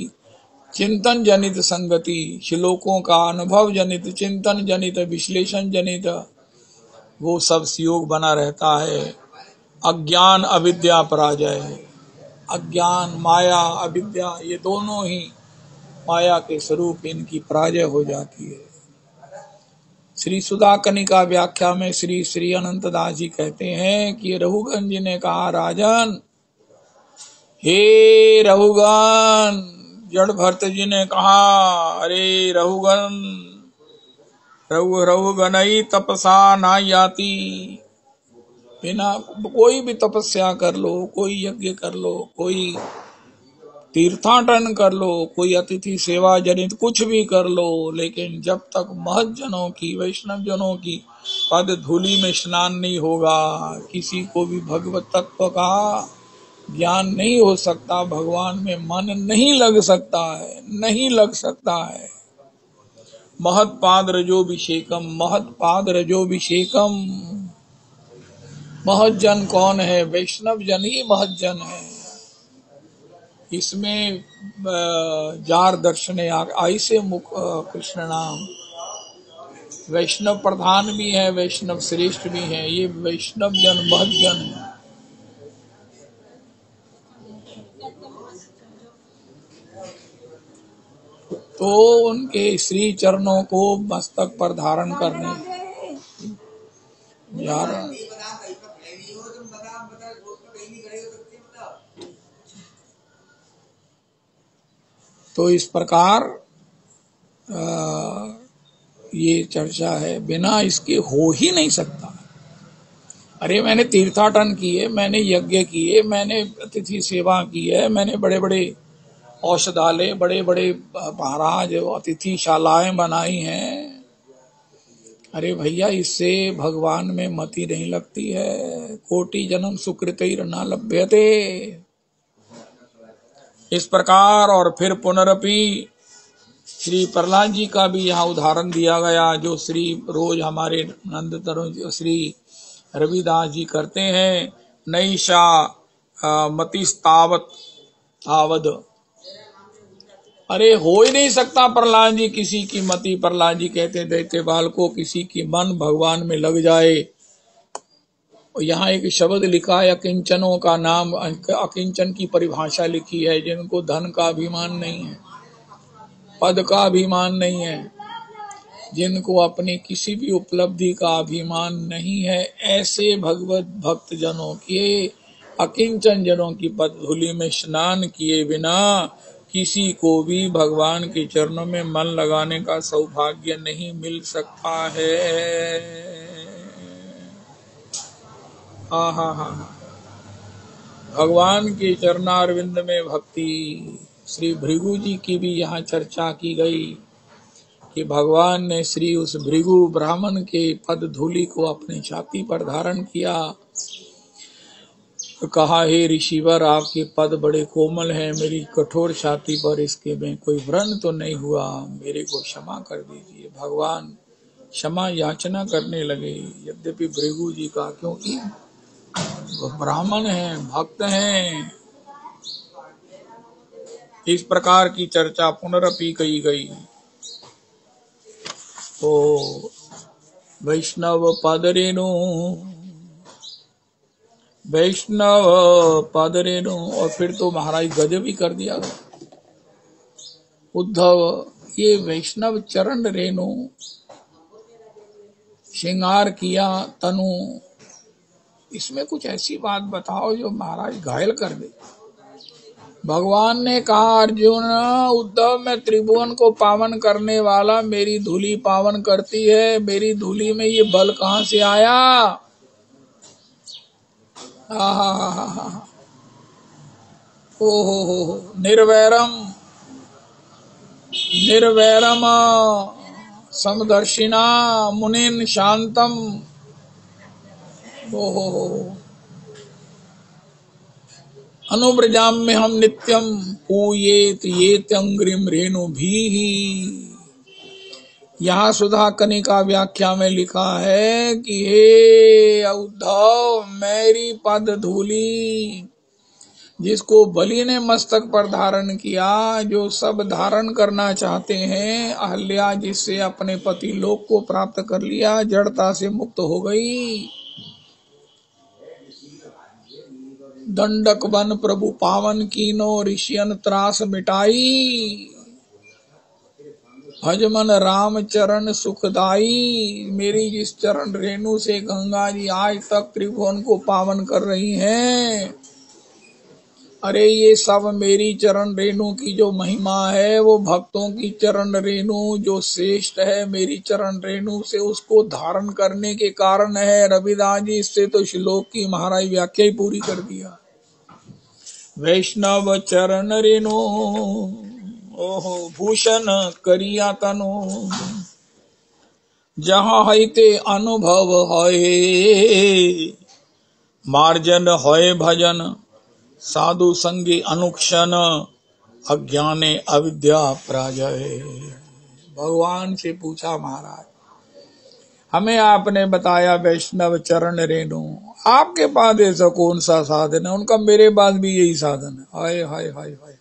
Speaker 1: चिंतन जनित संगति, श्लोकों का अनुभव जनित, चिंतन जनित, विश्लेषण जनित, वो सब योग बना रहता है। अज्ञान अविद्या पराजय है, अज्ञान माया अविद्या ये दोनों ही माया के स्वरूप, इनकी पराजय हो जाती है। श्री सुधा कनिका व्याख्या में श्री श्री अनंत दास जी कहते हैं कि रघुगण जी ने कहा, राजन हे रघुगण, जड़ भरत जी ने कहा, अरे रघुगण, रघुगणई तपसा ना याति, बिना कोई भी तपस्या कर लो, कोई यज्ञ कर लो, कोई तीर्थाटन कर लो, कोई अतिथि सेवा जनित कुछ भी कर लो, लेकिन जब तक महत जनों की, वैष्णव जनों की पद धूलि में स्नान नहीं होगा, किसी को भी भगवत तत्व का ज्ञान नहीं हो सकता, भगवान में मन नहीं लग सकता है, नहीं लग सकता है। महत्पाद रजोभिषेकम, महत्पाद रजोभिषेकम। महज्जन कौन है? वैष्णव जन ही महज्जन है। इसमें जार दर्शन ऐसे मुख कृष्ण नाम। वैष्णव प्रधान भी है, वैष्णव श्रेष्ठ भी है। ये वैष्णव जन महज्जन है। तो उनके श्री चरणों को मस्तक पर धारण करने जा रहा। तो इस प्रकार ये चर्चा है, बिना इसके हो ही नहीं सकता। अरे मैंने तीर्थाटन किए, मैंने यज्ञ किए, मैंने अतिथि सेवा की है, मैंने बड़े बड़े औषधालय, बड़े बड़े महाराज अतिथिशालाएं बनाई हैं। अरे भैया, इससे भगवान में मति नहीं लगती है। कोटि जन्म सुकृतैर न लभ्यते, इस प्रकार। और फिर पुनरपि श्री प्रहलाद जी का भी यहाँ उदाहरण दिया गया, जो श्री रोज हमारे नंद तरुण श्री रविदास जी करते हैं। नैषा मतिस्तावत तावद। अरे हो ही नहीं सकता प्रहलाद जी किसी की मति। प्रहलाद जी कहते दैत्य बाल को किसी की मन भगवान में लग जाए। यहाँ एक शब्द लिखा है, अकिंचनों का नाम, अकिंचन की परिभाषा लिखी है, जिनको धन का अभिमान नहीं है, पद का अभिमान नहीं है, जिनको अपनी किसी भी उपलब्धि का अभिमान नहीं है, ऐसे भगवत भक्त जनों के, अकिंचन जनों की पदधूलि में स्नान किए बिना किसी को भी भगवान के चरणों में मन लगाने का सौभाग्य नहीं मिल सकता है। हा हा हा। भगवान के चरणारविंद में भक्ति। श्री भृगु जी की भी यहाँ चर्चा की गई कि भगवान ने श्री उस भृगु ब्राह्मण के पद धूलि को अपनी छाती पर धारण किया। तो कहा, हे ऋषिवर, आपके पद बड़े कोमल हैं, मेरी कठोर छाती पर इसके में कोई व्रण तो नहीं हुआ, मेरे को क्षमा कर दीजिए। भगवान क्षमा याचना करने लगे। यद्यपि भृगु जी का, क्योंकि वो ब्राह्मण हैं, भक्त हैं। इस प्रकार की चर्चा पुनरपि कही गई। तो वैष्णव पद रेणु, वैष्णव पद रेणु। और फिर तो महाराज गजब ही कर दिया उद्धव। ये वैष्णव चरण रेणु श्रृंगार किया तनु, इसमें कुछ ऐसी बात बताओ जो महाराज घायल कर दे। भगवान ने कहा, अर्जुन, उद्धव, मैं त्रिभुवन को पावन करने वाला, मेरी धूली पावन करती है। मेरी धूली में ये बल कहाँ से आया? ओहो, निर्वैरम निर्वैरम समदर्शिना मुनिन शांतम। ओहो, अनुव्रजाम में हम नित्यम पूयेत ये अंग्रिम रेणु भी। यहाँ सुधा कनिका व्याख्या में लिखा है कि हे उद्धव, मेरी पद धूली जिसको बलि ने मस्तक पर धारण किया, जो सब धारण करना चाहते हैं, अहल्या जिससे अपने पति लोक को प्राप्त कर लिया, जड़ता से मुक्त हो गई। दंडक बन प्रभु पावन कीनो, ऋषियन त्रास मिटाई। भजमन राम चरण सुखदाई। मेरी जिस चरण रेणु से गंगा जी आज तक त्रिभुवन को पावन कर रही हैं, अरे ये सब मेरी चरण रेणु की जो महिमा है, वो भक्तों की चरण रेणु जो श्रेष्ठ है, मेरी चरण रेणु से उसको धारण करने के कारण है। रविदास जी इससे तो श्लोक की महाराज व्याख्या ही पूरी कर दिया। वैष्णव चरण रेणु, ओहो, भूषण करिया तनु, जहाँ हैते अनुभव है, मार्जन है भजन, साधु संगी अनुक्षण, अज्ञाने अविद्या पराजय। भगवान से पूछा महाराज, हमें आपने बताया वैष्णव चरण रेणु, आपके पास ऐसा कौन सा साधन है? उनका मेरे पास भी यही साधन है। हाय हाय हाय हाय।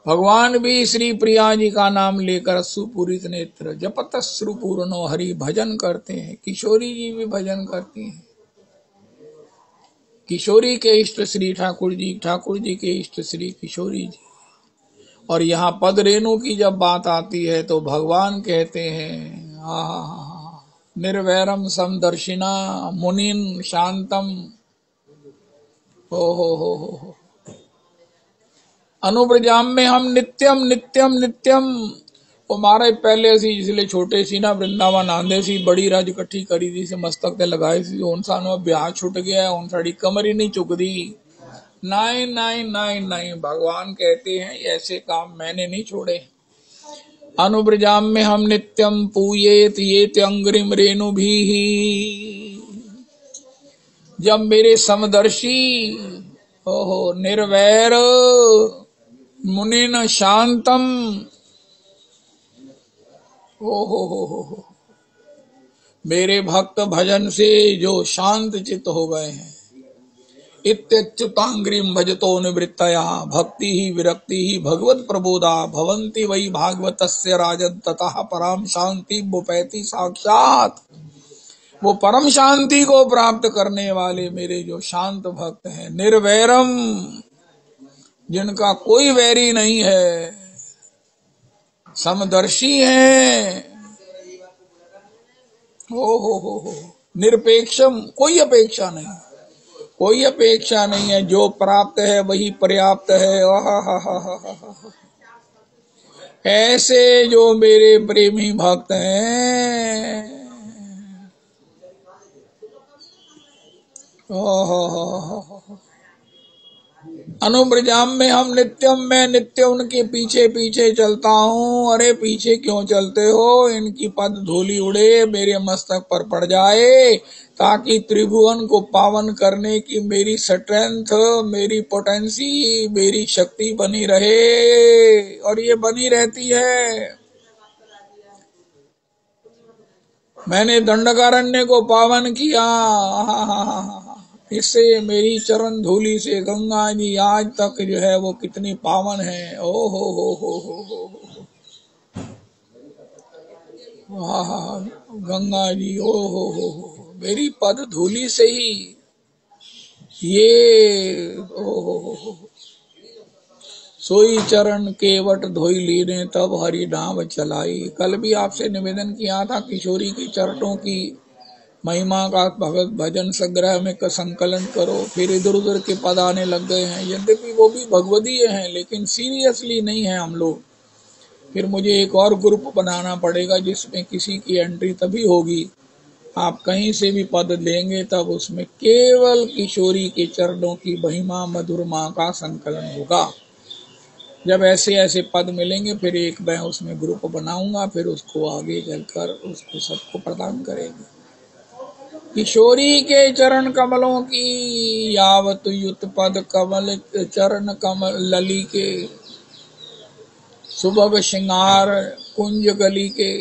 Speaker 1: भगवान भी श्री प्रिया जी का नाम लेकर सुपूरित नेत्र जपत श्रुपूर्णो हरि भजन करते हैं। किशोरी जी भी भजन करती हैं। किशोरी के इष्ट श्री ठाकुर जी, ठाकुर जी के इष्ट श्री किशोरी जी। और यहाँ पद रेणु की जब बात आती है तो भगवान कहते हैं, निर्वैरम समदर्शिना मुनिन शांतम, हो अनुब्रजाम में हम नित्यम नित्यम नित्यम। वो मारे पहले सी जिसले छोटे सी ना वृंदावन आंदे सी, बड़ी राज इकट्ठी करी थी से मस्तक ते लगाई सी, उन सानों ब्याह छुट गया, उन साड़ी कमर ही नहीं चुकदी। नहीं नहीं नहीं नहीं, भगवान कहते हैं ऐसे काम मैंने नहीं छोड़े। अनुब्रजाम में हम नित्यम पूयेत ये अंग्रिम रेणु भी, जब मेरे समदर्शी निर्वैर मुनिन शांतम, हो मेरे भक्त भजन से जो शांत चित्त हो गए हैं, इत्युतांग्रिम भजतो निवृत्तया भक्ति ही विरक्ति ही भगवत प्रबोधा भवंती वही भागवतस्य राजन ततः परम शांति बुपैति साक्षात। वो परम शांति को प्राप्त करने वाले मेरे जो शांत भक्त हैं, निर्वैरम, जिनका कोई वैरी नहीं है, समदर्शी हैं, हो निरपेक्षम, कोई अपेक्षा नहीं, कोई अपेक्षा नहीं है, जो प्राप्त है वही पर्याप्त है। ऐसे जो मेरे प्रेमी भक्त हैं, अनुब्रजाम में हम नित्यम, मैं नित्य उनके पीछे पीछे चलता हूँ। अरे पीछे क्यों चलते हो? इनकी पद धूलि उड़े, मेरे मस्तक पर पड़ जाए, ताकि त्रिभुवन को पावन करने की मेरी स्ट्रेंथ, मेरी पोटेंसी, मेरी शक्ति बनी रहे। और ये बनी रहती है। मैंने दंडकारण्य को पावन किया, इससे मेरी चरण धूलि से गंगा जी आज तक जो है वो कितनी पावन है। ओ हो गंगा जी, ओ हो मेरी पद धूलि से ही ये ओ सोई चरण केवट धोई लीने तब हरि नाम चलाई। कल भी आपसे निवेदन किया था किशोरी के चरणों की महिमा का भगत भजन संग्रह में संकलन करो। फिर इधर उधर के पद आने लग गए हैं, यद्यपि वो भी भगवदीय हैं लेकिन सीरियसली नहीं है हम लोग। फिर मुझे एक और ग्रुप बनाना पड़ेगा जिसमें किसी की एंट्री तभी होगी, आप कहीं से भी पद लेंगे तब उसमें केवल किशोरी के चरणों की महिमा मधुरमा का संकलन होगा। जब ऐसे ऐसे पद मिलेंगे फिर एक मैं उसमें ग्रुप बनाऊंगा, फिर उसको आगे चलकर उसको सबको प्रदान करेंगे। किशोरी के चरण कमलों की यावत युत पद कमल चरण कमल लली के, सुबह श्रृंगार कुंज गली के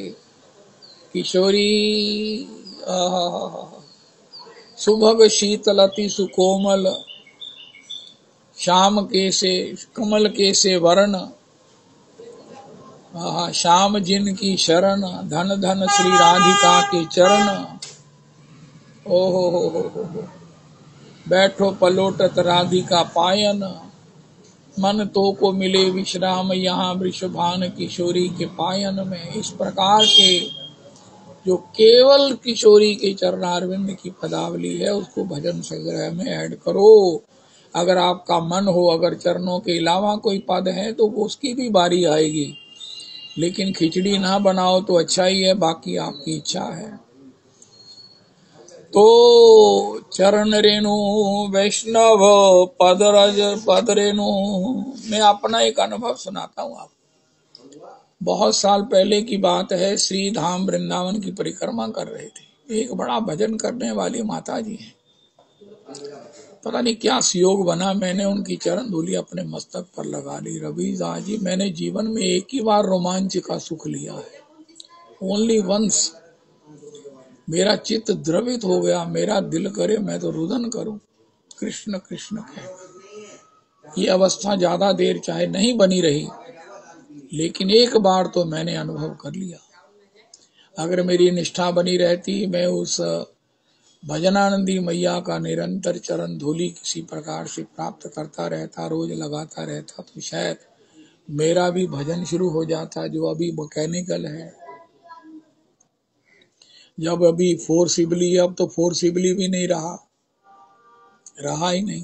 Speaker 1: किशोरी सुभग शीतलति सुकोमल, श्याम के से कमल के से वर्ण, श्याम जिन की शरण, धन धन श्री राधिका के चरण। हो बैठो पलोटत राधिका पायन, मन तो को मिले विश्राम यहाँ वृषभान किशोरी के पायन में। इस प्रकार के जो केवल किशोरी के चरणारविंद की पदावली है उसको भजन संग्रह में ऐड करो। अगर आपका मन हो, अगर चरणों के अलावा कोई पद है तो उसकी भी बारी आएगी, लेकिन खिचड़ी ना बनाओ तो अच्छा ही है, बाकी आपकी इच्छा है। तो चरण रेणु वैष्णव पदरज पद रेणु। मैं अपना एक अनुभव सुनाता हूँ आप। बहुत साल पहले की बात है, श्री धाम वृंदावन की परिक्रमा कर रहे थे। एक बड़ा भजन करने वाली माता जी है, पता नहीं क्या संयोग बना, मैंने उनकी चरण धूलि अपने मस्तक पर लगा ली। रवि दास जी, मैंने जीवन में एक ही बार रोमांच का सुख लिया है, ओनली वंस। मेरा चित्त द्रवित हो गया, मेरा दिल करे मैं तो रुदन करूं, कृष्ण कृष्ण कह। ये अवस्था ज्यादा देर चाहे नहीं बनी रही, लेकिन एक बार तो मैंने अनुभव कर लिया। अगर मेरी निष्ठा बनी रहती, मैं उस भजनानंदी मैया का निरंतर चरण धूलि किसी प्रकार से प्राप्त करता रहता, रोज लगाता रहता, तो शायद मेरा भी भजन शुरू हो जाता, जो अभी मैकेनिकल है। जब अभी फोर्सिबली, अब तो फोर्सिबली भी नहीं रहा ही नहीं।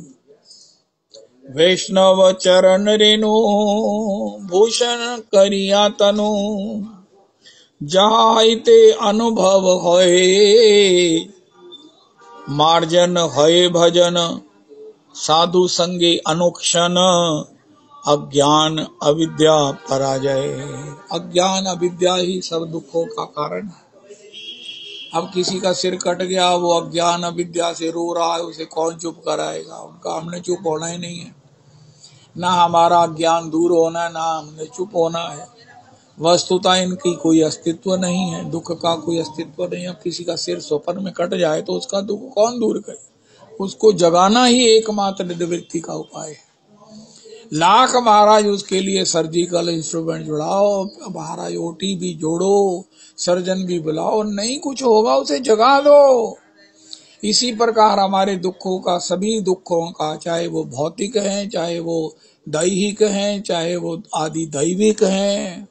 Speaker 1: वैष्णव चरण रेणु भूषण करिया तनु, जाहिते अनुभव होए, मार्जन होए भजन साधु संगे अनुक्षण, अज्ञान अविद्या पराजय। अज्ञान अविद्या ही सब दुखों का कारण है। अब किसी का सिर कट गया, वो अज्ञान अविद्या से रो रहा है, उसे कौन चुप कराएगा? उनका हमने चुप होना ही नहीं है, ना हमारा ज्ञान दूर होना, ना हमने चुप होना है। वस्तुतः इनकी कोई अस्तित्व नहीं है, दुख का कोई अस्तित्व नहीं। अब किसी का सिर स्वप्न में कट जाए तो उसका दुख कौन दूर करे? उसको जगाना ही एकमात्र निवृत्ति का उपाय है। लाख महाराज उसके लिए सर्जिकल इंस्ट्रूमेंट जुड़ाओ, महाराज ओटी भी जोड़ो, सर्जन भी बुलाओ, नहीं कुछ होगा, उसे जगा दो। इसी प्रकार हमारे दुखों का, सभी दुखों का, चाहे वो भौतिक हैं, चाहे वो दैहिक हैं, चाहे वो आदि दैविक हैं,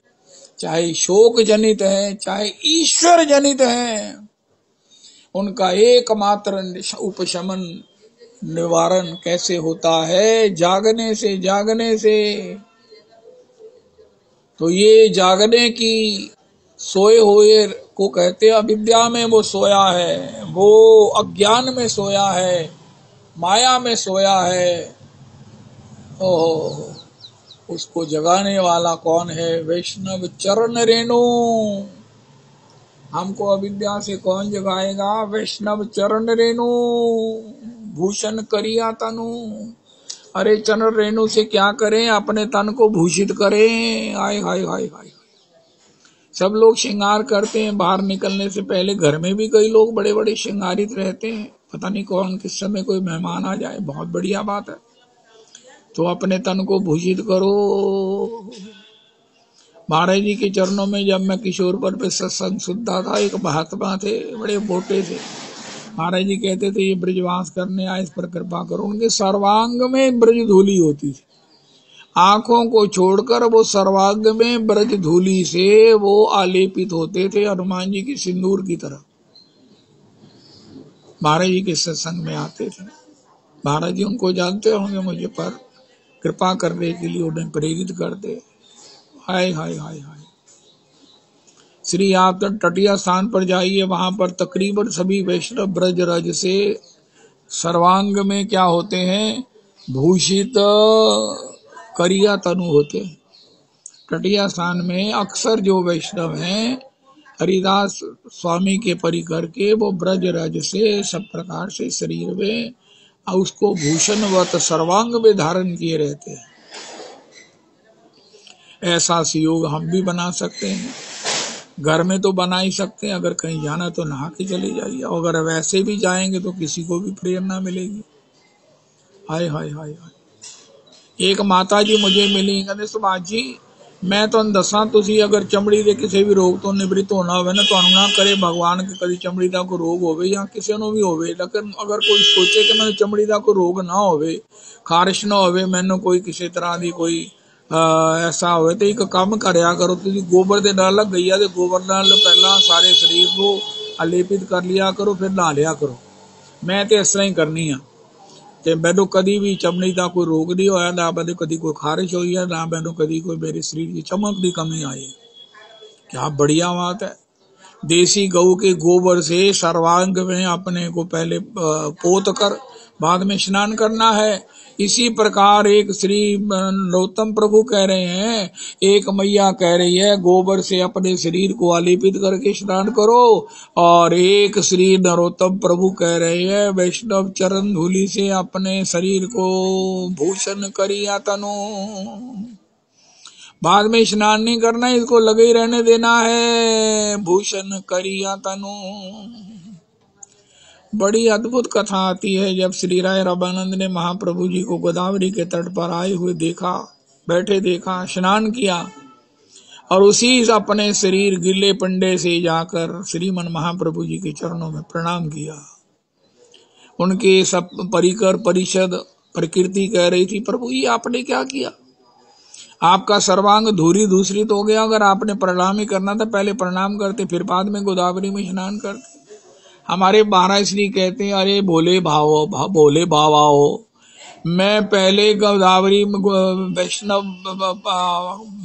Speaker 1: चाहे शोक जनित है, चाहे ईश्वर जनित है, उनका एकमात्र उपशमन निवारण कैसे होता है? जागने से, जागने से। तो ये जागने की, सोए हुए को कहते हैं अविद्या में वो सोया है, वो अज्ञान में सोया है, माया में सोया है। ओह, उसको जगाने वाला कौन है? वैष्णव चरण रेणु। हमको अविद्या से कौन जगाएगा? वैष्णव चरण रेणु भूषण करिया तनु। अरे चरण रेणु से क्या करें? अपने तन को भूषित करें। हाय हाय हाय हाय। सब लोग श्रृंगार करते हैं, बाहर निकलने से पहले घर में भी कई लोग बड़े बड़े श्रृंगारित रहते हैं। पता नहीं कौन किस समय कोई मेहमान आ जाए, बहुत बढ़िया बात है। तो अपने तन को भूषित करो। महाराज जी के चरणों में जब मैं किशोर पर पे सत्संग सुनता था, एक महात्मा थे, बड़े मोटे थे। महाराज जी कहते थे ये ब्रजवास करने आए, इस पर कृपा करो। उनके सर्वांग में ब्रज धूलि होती थी, आंखों को छोड़कर वो सर्वांग में ब्रज धूलि से वो आलेपित होते थे, हनुमान जी की सिंदूर की तरह। महाराज जी के सत्संग में आते थे। महाराज जी उनको जानते होंगे, मुझे पर कृपा करने के लिए उन्हें प्रेरित करते। हाय हाय हाय हाय। श्री आप तटीय स्थान पर जाइए, वहां पर तकरीबन सभी वैष्णव ब्रज रज से सर्वांग में क्या होते हैं? भूषित करिया तनु होते हैं। तटीय स्थान में अक्सर जो वैष्णव हैं, हरिदास स्वामी के परिकर के, वो ब्रज रज से सब प्रकार से शरीर में उसको भूषणवत सर्वांग में धारण किए रहते हैं। ऐसा संयोग हम भी बना सकते हैं। घर में तो बना ही सकते हैं, अगर कहीं जाना तो नहा के चले जाइए। अगर वैसे भी जाएंगे तो किसी को भी प्रेरणा मिलेगी। हाय हाय हाय हाय। एक माता जी मुझे मिली, कहते सुभाष जी मैं तो दसा तुसी अगर चमड़ी दे किसी भी रोग तो निवृत्त होना होवे ना, तो ना करे भगवान के कभी चमड़ी का कोई रोग होवे या किसी को भी होवे, लेकिन अगर कोई सोचे कि मैं चमड़ी का कोई रोग ना होवे, खारिश ना होवे, मैंने कोई किसी तरह की कोई ऐसा होवे, तो एक काम करया करो, तुसी गोबर के नाल लग गई है, गोबर नाल पहला सारे शरीर को अलेपित कर लिया करो, फिर नहा लिया करो। मैं तो इस तरह ही करनी है। ਤੇ ਮੈਨੂੰ कभी भी चमड़ी का कोई रोग नहीं होया, ना मैंने कभी कोई खारिश हुई है, ना मैंने कभी कोई मेरे शरीर की चमक की कमी आई है। क्या बढ़िया बात है। देसी गऊ के गोबर से सर्वांग में अपने को पहले पोत कर बाद में स्नान करना है। इसी प्रकार एक श्री नरोत्तम प्रभु कह रहे हैं, एक मैया कह रही है गोबर से अपने शरीर को आलेपित करके स्नान करो, और एक श्री नरोत्तम प्रभु कह रहे हैं वैष्णव चरण धूलि से अपने शरीर को भूषण करिया तनु। बाद में स्नान नहीं करना, इसको लगे ही रहने देना है, भूषण करिया तनु। बड़ी अद्भुत कथा आती है, जब श्री राय रामानंद ने महाप्रभु जी को गोदावरी के तट पर आए हुए देखा, बैठे देखा, स्नान किया, और उसी अपने शरीर गिले पंडे से जाकर श्रीमन महाप्रभु जी के चरणों में प्रणाम किया। उनके सब परिकर परिषद प्रकृति कह रही थी, प्रभु ये आपने क्या किया, आपका सर्वांग धूरी दूसरी तो हो गया, अगर आपने प्रणाम ही करना था पहले प्रणाम करते, फिर बाद में गोदावरी में स्नान करते। हमारे महाराज श्री कहते हैं, अरे भोले भावाओ, मैं पहले गोदावरी वैष्णव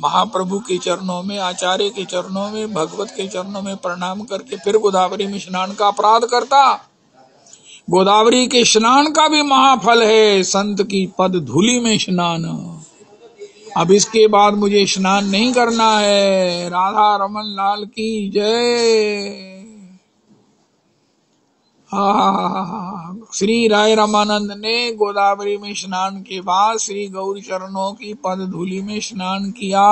Speaker 1: महाप्रभु के चरणों में, आचार्य के चरणों में, भगवत के चरणों में प्रणाम करके फिर गोदावरी में स्नान का अपराध करता। गोदावरी के स्नान का भी महाफल है, संत की पद धूलि में स्नान। अब इसके बाद मुझे स्नान नहीं करना है। राधा रमन लाल की जय। श्री राय रामानंद ने गोदावरी में स्नान के बाद श्री गौर चरणों की पद धूलि में स्नान किया,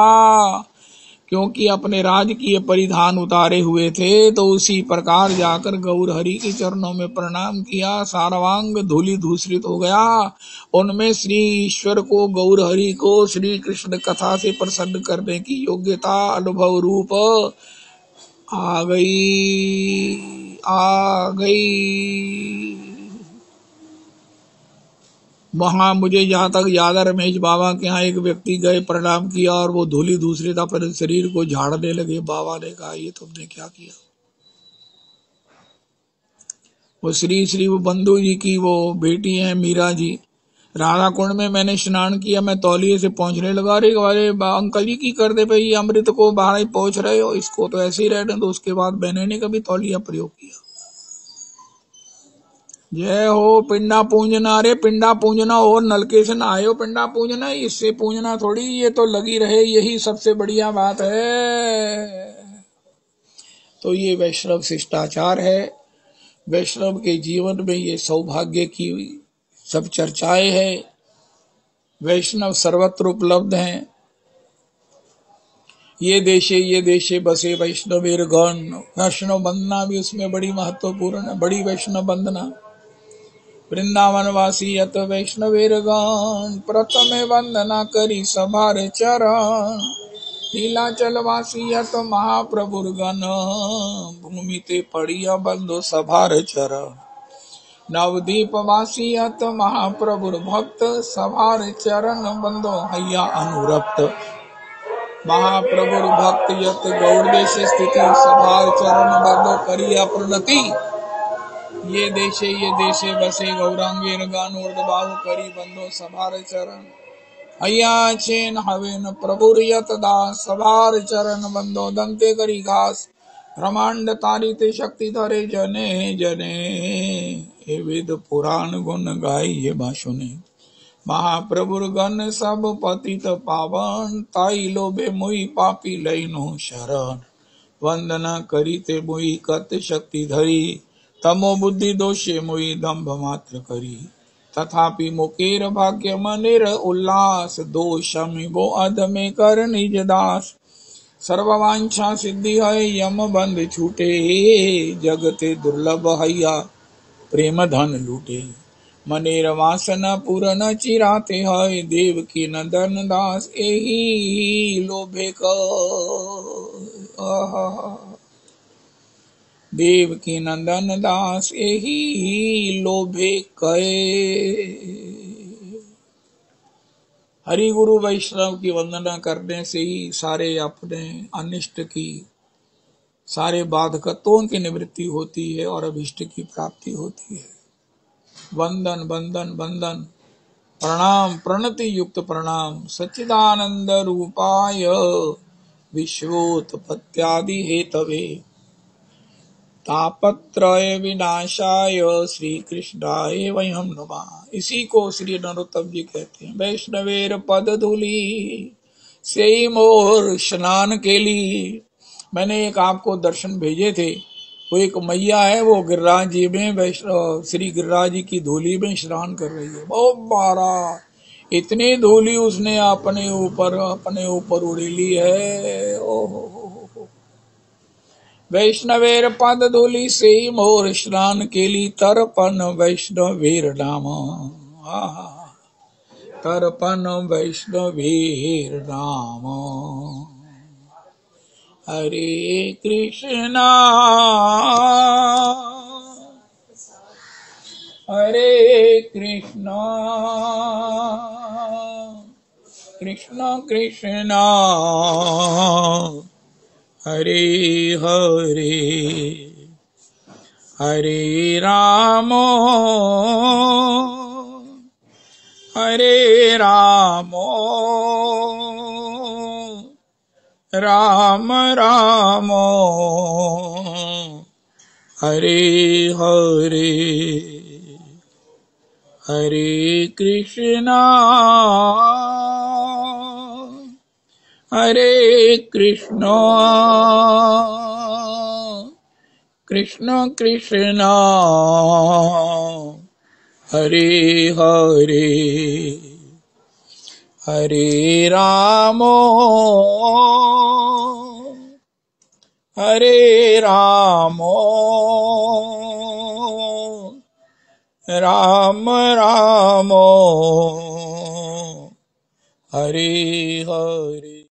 Speaker 1: क्योंकि अपने राजकीय परिधान उतारे हुए थे, तो उसी प्रकार जाकर गौर हरि के चरणों में प्रणाम किया। सार्वांग धूलि दूषित हो गया। उनमें श्री ईश्वर को, गौर हरि को श्री कृष्ण कथा से प्रसन्न करने की योग्यता, अनुभव रूप आ गई। वहां मुझे जहां तक याद है, रमेश बाबा के यहाँ एक व्यक्ति गए, प्रणाम किया, और वो धूलि दूसरे था, अपने शरीर को झाड़ने लगे। बाबा ने कहा ये तुमने क्या किया। वो श्री वो बंधु जी की वो बेटी है मीरा जी, राधा कुंड में मैंने स्नान किया, मैं तौलिए से पहुंचने लगा, अरे अंकल जी की कर दे भाई, अमृत को बाहर ही पहुंच रहे हो, इसको तो ऐसे ही रहने दो। उसके बाद मैंने नहीं कभी तौलिया प्रयोग किया। जय हो पिंडा पूजना। अरे पिंडा पूजना और नलके से ना आयो, पिंडा पूजना इससे पूजना थोड़ी, ये तो लगी रहे, यही सबसे बढ़िया बात है। तो ये वैष्णव शिष्टाचार है। वैष्णव के जीवन में ये सौभाग्य की सब चर्चाएं हैं। वैष्णव सर्वत्र उपलब्ध हैं। ये देशे बसे वैष्णवेर गण। वैष्णव वंदना भी उसमें बड़ी महत्वपूर्ण है, बड़ी वैष्णव वंदना। वृंदावन वासी यत वैष्णवेर गण, प्रथम वंदना करी सभार चरण। नीलाचल वासी यत महाप्रभुर गण, भूमि ते पड़िया बंदो सभार चरण। नवदीप वासी यत महाप्रभुर भक्त, सभार चरण बंदो हैया अनुरक्त। महाप्रभुर भक्त यत गौर देश स्थिति, सभार चरण बंदो करिया प्रणति। ये देशे बसे गौरांगेर गान, ऊर्ध्वबाहु करी बंदो सभार चरण। हैया चेन हवेन प्रभुर यत दास, सभार चरण बंदो दंते करी घास। ब्रह्मांड तारिते शक्ति धरे जने जने, हे वेद पुराण गुण गाई ये भाषुने। महाप्रभुर गण सब पतित पावन, ताई लोभे मुई पापी लैनो शरण। वंदना करीते मुई कत शक्ति धरी, तमो बुद्धि दोषे मुई दंभ मात्र करी। तथापि मुकेर भाग्य मनेर उल्लास, दोषमि वो अध में कर निज दास। सर्ववांछा सिद्धि है यम बंद छूटे, जगते दुर्लभ हैया प्रेम धन लूटे। मनेर वासना पूर्ण चिराते है, देव की नंदन दास एही लोभे का। देव की नंदन दास एही लोभे कए। हरि गुरु वैष्णव की वंदना करने से ही सारे अपने अनिष्ट की, सारे बाधकत्वों की निवृत्ति होती है और अभिष्ट की प्राप्ति होती है। वंदन वंदन वंदन, प्रणाम प्रणति युक्त प्रणाम। सच्चिदानंद रूपाय विश्वोत्पत्त्यादि हेतवे, तापत्रय विनाशाय श्री कृष्णाय वयम नमः। इसी को श्री नरोत्तम जी कहते हैं। वैष्णवेर पद धूली से मोर स्नान के लिए। मैंने एक आपको दर्शन भेजे थे। वो एक मैया है, वो गिरिराज जी में वैष्णव श्री गिरिराज जी की धूली में स्नान कर रही है। बहुत बारा इतनी धूली उसने अपने ऊपर उड़ी ली है। ओहो, वैष्णवेर पद धूलि से मोर स्नान केली तर्पण वैष्णवेर नाम। तर्पण वैष्णवेर नाम। हरे कृष्णा हरे कृष्णा कृष्ण कृष्णा हरे हरे हरे राम राम राम हरे हरे हरे कृष्णा हरे कृष्णा कृष्ण कृष्णा हरे हरे हरे राम राम राम हरे हरे।